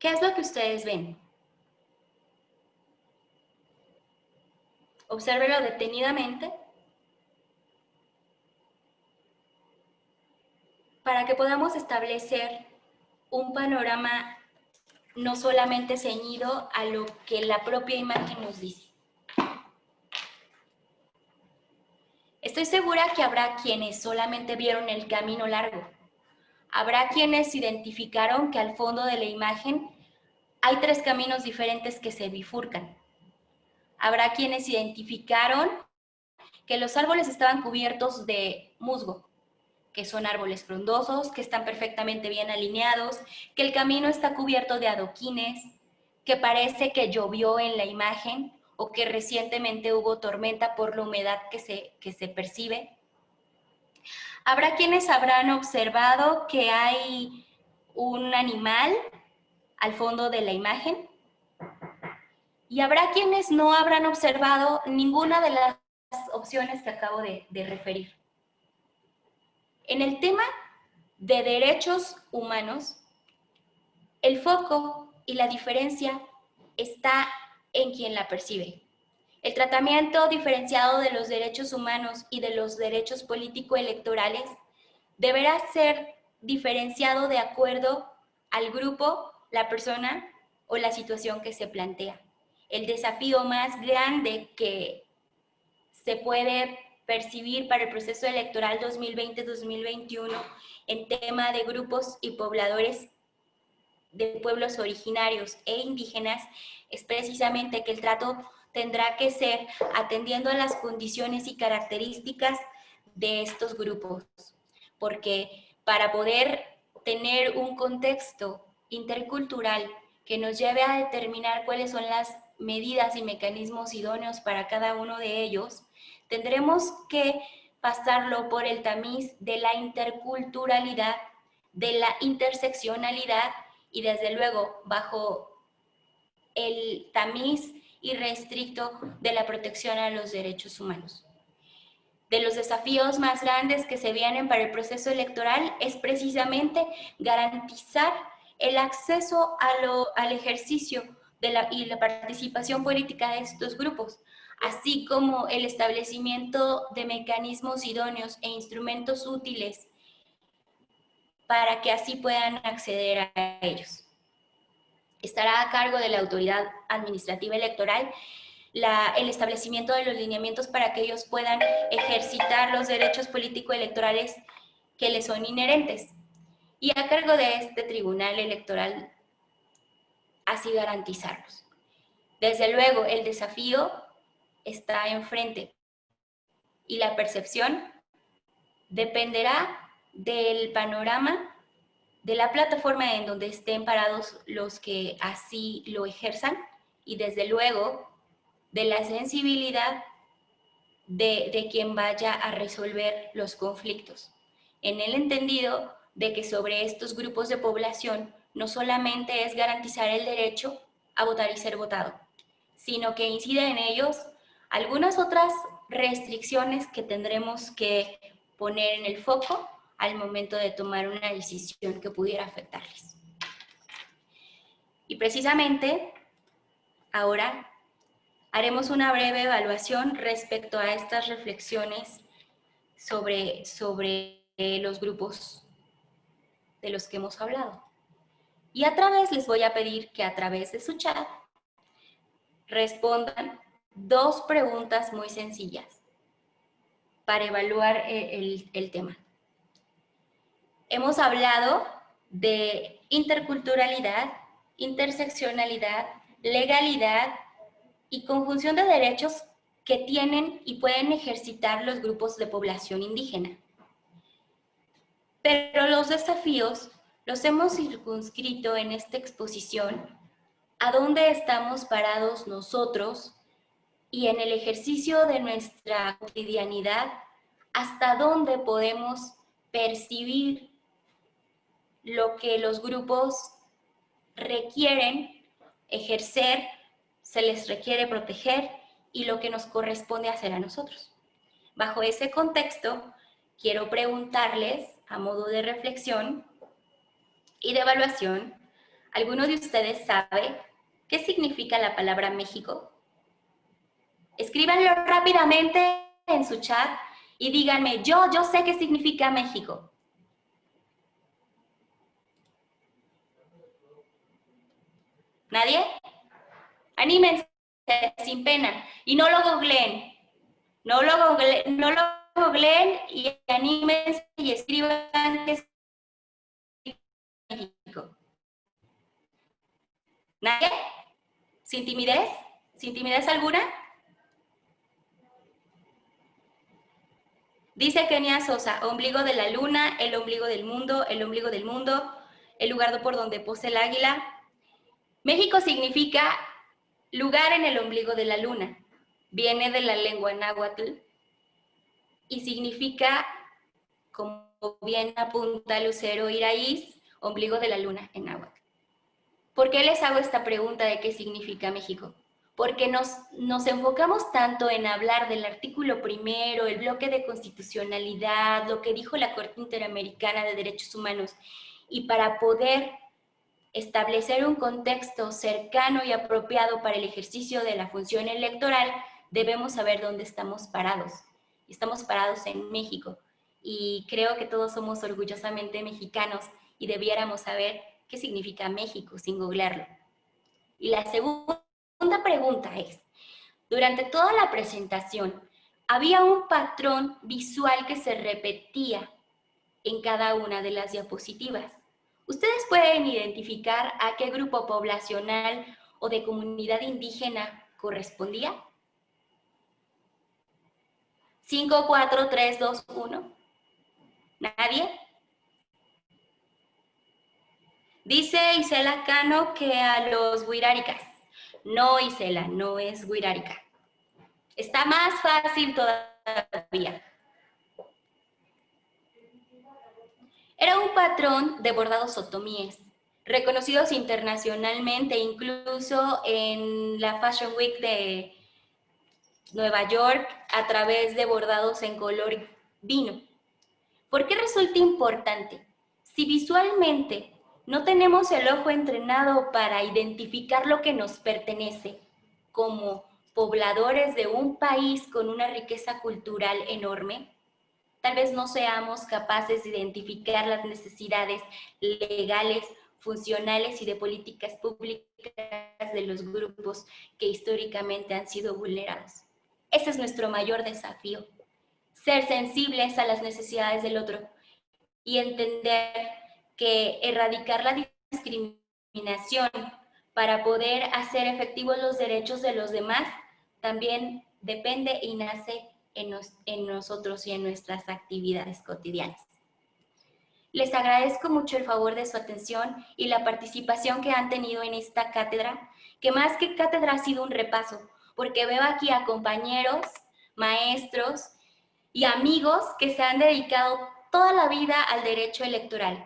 ¿Qué es lo que ustedes ven? Obsérvenlo detenidamente para que podamos establecer un panorama no solamente ceñido a lo que la propia imagen nos dice. Estoy segura que habrá quienes solamente vieron el camino largo. Habrá quienes identificaron que al fondo de la imagen hay 3 caminos diferentes que se bifurcan. Habrá quienes identificaron que los árboles estaban cubiertos de musgo, que son árboles frondosos, que están perfectamente bien alineados, que el camino está cubierto de adoquines, que parece que llovió en la imagen o que recientemente hubo tormenta por la humedad que se percibe. Habrá quienes habrán observado que hay un animal al fondo de la imagen y habrá quienes no habrán observado ninguna de las opciones que acabo de referir. En el tema de derechos humanos, el foco y la diferencia está en quien la percibe. El tratamiento diferenciado de los derechos humanos y de los derechos político-electorales deberá ser diferenciado de acuerdo al grupo, la persona o la situación que se plantea. El desafío más grande que se puede percibir para el proceso electoral 2020-2021 en tema de grupos y pobladores de pueblos originarios e indígenas es precisamente que el trato tendrá que ser atendiendo a las condiciones y características de estos grupos, porque para poder tener un contexto intercultural que nos lleve a determinar cuáles son las medidas y mecanismos idóneos para cada uno de ellos, tendremos que pasarlo por el tamiz de la interculturalidad, de la interseccionalidad y desde luego bajo el tamiz irrestricto de la protección a los derechos humanos. De los desafíos más grandes que se vienen para el proceso electoral es precisamente garantizar el acceso al ejercicio y la participación política de estos grupos, así como el establecimiento de mecanismos idóneos e instrumentos útiles para que así puedan acceder a ellos. Estará a cargo de la autoridad administrativa electoral el establecimiento de los lineamientos para que ellos puedan ejercitar los derechos político-electorales que les son inherentes. Y a cargo de este tribunal electoral, así garantizarlos. Desde luego, el desafío está enfrente y la percepción dependerá del panorama, de la plataforma en donde estén parados los que así lo ejerzan y desde luego de la sensibilidad de quien vaya a resolver los conflictos, en el entendido de que sobre estos grupos de población no solamente es garantizar el derecho a votar y ser votado, sino que incide en ellos algunas otras restricciones que tendremos que poner en el foco al momento de tomar una decisión que pudiera afectarles. Y precisamente ahora haremos una breve evaluación respecto a estas reflexiones sobre los grupos de los que hemos hablado. Y les voy a pedir que a través de su chat respondan 2 preguntas muy sencillas para evaluar el tema. Hemos hablado de interculturalidad, interseccionalidad, legalidad y conjunción de derechos que tienen y pueden ejercitar los grupos de población indígena. Pero los desafíos los hemos circunscrito en esta exposición a dónde estamos parados nosotros y en el ejercicio de nuestra cotidianidad, hasta dónde podemos percibir lo que los grupos requieren ejercer, se les requiere proteger y lo que nos corresponde hacer a nosotros. Bajo ese contexto, quiero preguntarles, a modo de reflexión y de evaluación, ¿alguno de ustedes sabe qué significa la palabra México? Escríbanlo rápidamente en su chat y díganme, yo sé qué significa México. ¿Nadie? Anímense, sin pena. Y no lo googleen. No lo googleen y anímense y escriban qué significa México. ¿Nadie? ¿Sin timidez? ¿Sin timidez alguna? Dice Kenia Sosa, ombligo de la luna, el ombligo del mundo, el ombligo del mundo, el lugar por donde posa el águila. México significa lugar en el ombligo de la luna. Viene de la lengua náhuatl y significa, como bien apunta Lucero Iraíz, ombligo de la luna en náhuatl. ¿Por qué les hago esta pregunta de qué significa México? Porque nos enfocamos tanto en hablar del artículo primero, el bloque de constitucionalidad, lo que dijo la Corte Interamericana de Derechos Humanos, y para poder establecer un contexto cercano y apropiado para el ejercicio de la función electoral, debemos saber dónde estamos parados. Estamos parados en México, y creo que todos somos orgullosamente mexicanos y debiéramos saber qué significa México sin googlearlo. Y la segunda pregunta es, durante toda la presentación, había un patrón visual que se repetía en cada una de las diapositivas. ¿Ustedes pueden identificar a qué grupo poblacional o de comunidad indígena correspondía? 5, 4, 3, 2, 1. ¿Nadie? Dice Isela Cano que a los huiráricas. No, Isela, no es huirárica. Está más fácil todavía. Era un patrón de bordados otomíes, reconocidos internacionalmente, incluso en la Fashion Week de Nueva York, a través de bordados en color vino. ¿Por qué resulta importante? Si visualmente no tenemos el ojo entrenado para identificar lo que nos pertenece como pobladores de un país con una riqueza cultural enorme, tal vez no seamos capaces de identificar las necesidades legales, funcionales y de políticas públicas de los grupos que históricamente han sido vulnerados. Ese es nuestro mayor desafío, ser sensibles a las necesidades del otro y entender que erradicar la discriminación para poder hacer efectivos los derechos de los demás también depende y nace en nosotros y en nuestras actividades cotidianas. Les agradezco mucho el favor de su atención y la participación que han tenido en esta cátedra, que más que cátedra ha sido un repaso, porque veo aquí a compañeros, maestros y amigos que se han dedicado toda la vida al derecho electoral.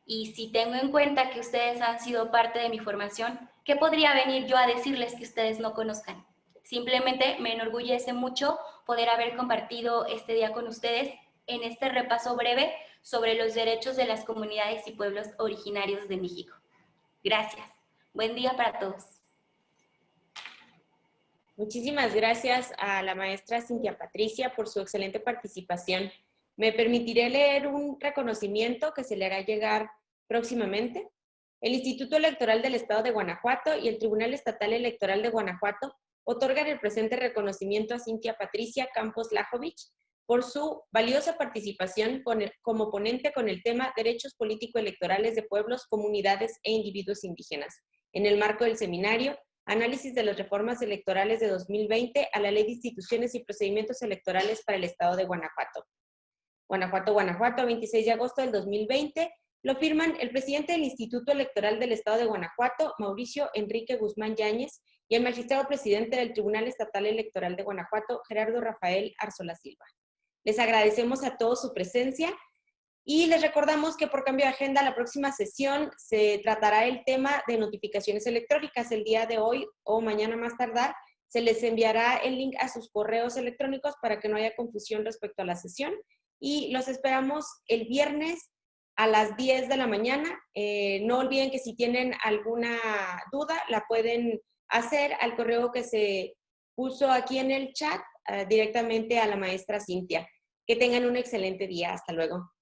Y si tengo en cuenta que ustedes han sido parte de mi formación, ¿qué podría venir yo a decirles que ustedes no conozcan? Simplemente me enorgullece mucho poder haber compartido este día con ustedes en este repaso breve sobre los derechos de las comunidades y pueblos originarios de México. Gracias. Buen día para todos. Muchísimas gracias a la maestra Cintia Patricia por su excelente participación. Me permitiré leer un reconocimiento que se le hará llegar próximamente. El Instituto Electoral del Estado de Guanajuato y el Tribunal Estatal Electoral de Guanajuato otorgan el presente reconocimiento a Cintia Patricia Campos Lajovich por su valiosa participación como ponente con el tema Derechos Político-Electorales de Pueblos, Comunidades e Individuos Indígenas, en el marco del seminario Análisis de las reformas electorales de 2020 a la Ley de Instituciones y Procedimientos Electorales para el Estado de Guanajuato. Guanajuato, 26 de agosto del 2020. Lo firman el presidente del Instituto Electoral del Estado de Guanajuato, Mauricio Enrique Guzmán Yáñez, y el magistrado presidente del Tribunal Estatal Electoral de Guanajuato, Gerardo Rafael Arzola Silva. Les agradecemos a todos su presencia y les recordamos que por cambio de agenda, la próxima sesión se tratará el tema de notificaciones electrónicas. El día de hoy o mañana más tardar, se les enviará el link a sus correos electrónicos para que no haya confusión respecto a la sesión. Y los esperamos el viernes a las 10 de la mañana. No olviden que si tienen alguna duda, la pueden hacer al correo que se puso aquí en el chat directamente a la maestra Cintia. Que tengan un excelente día. Hasta luego.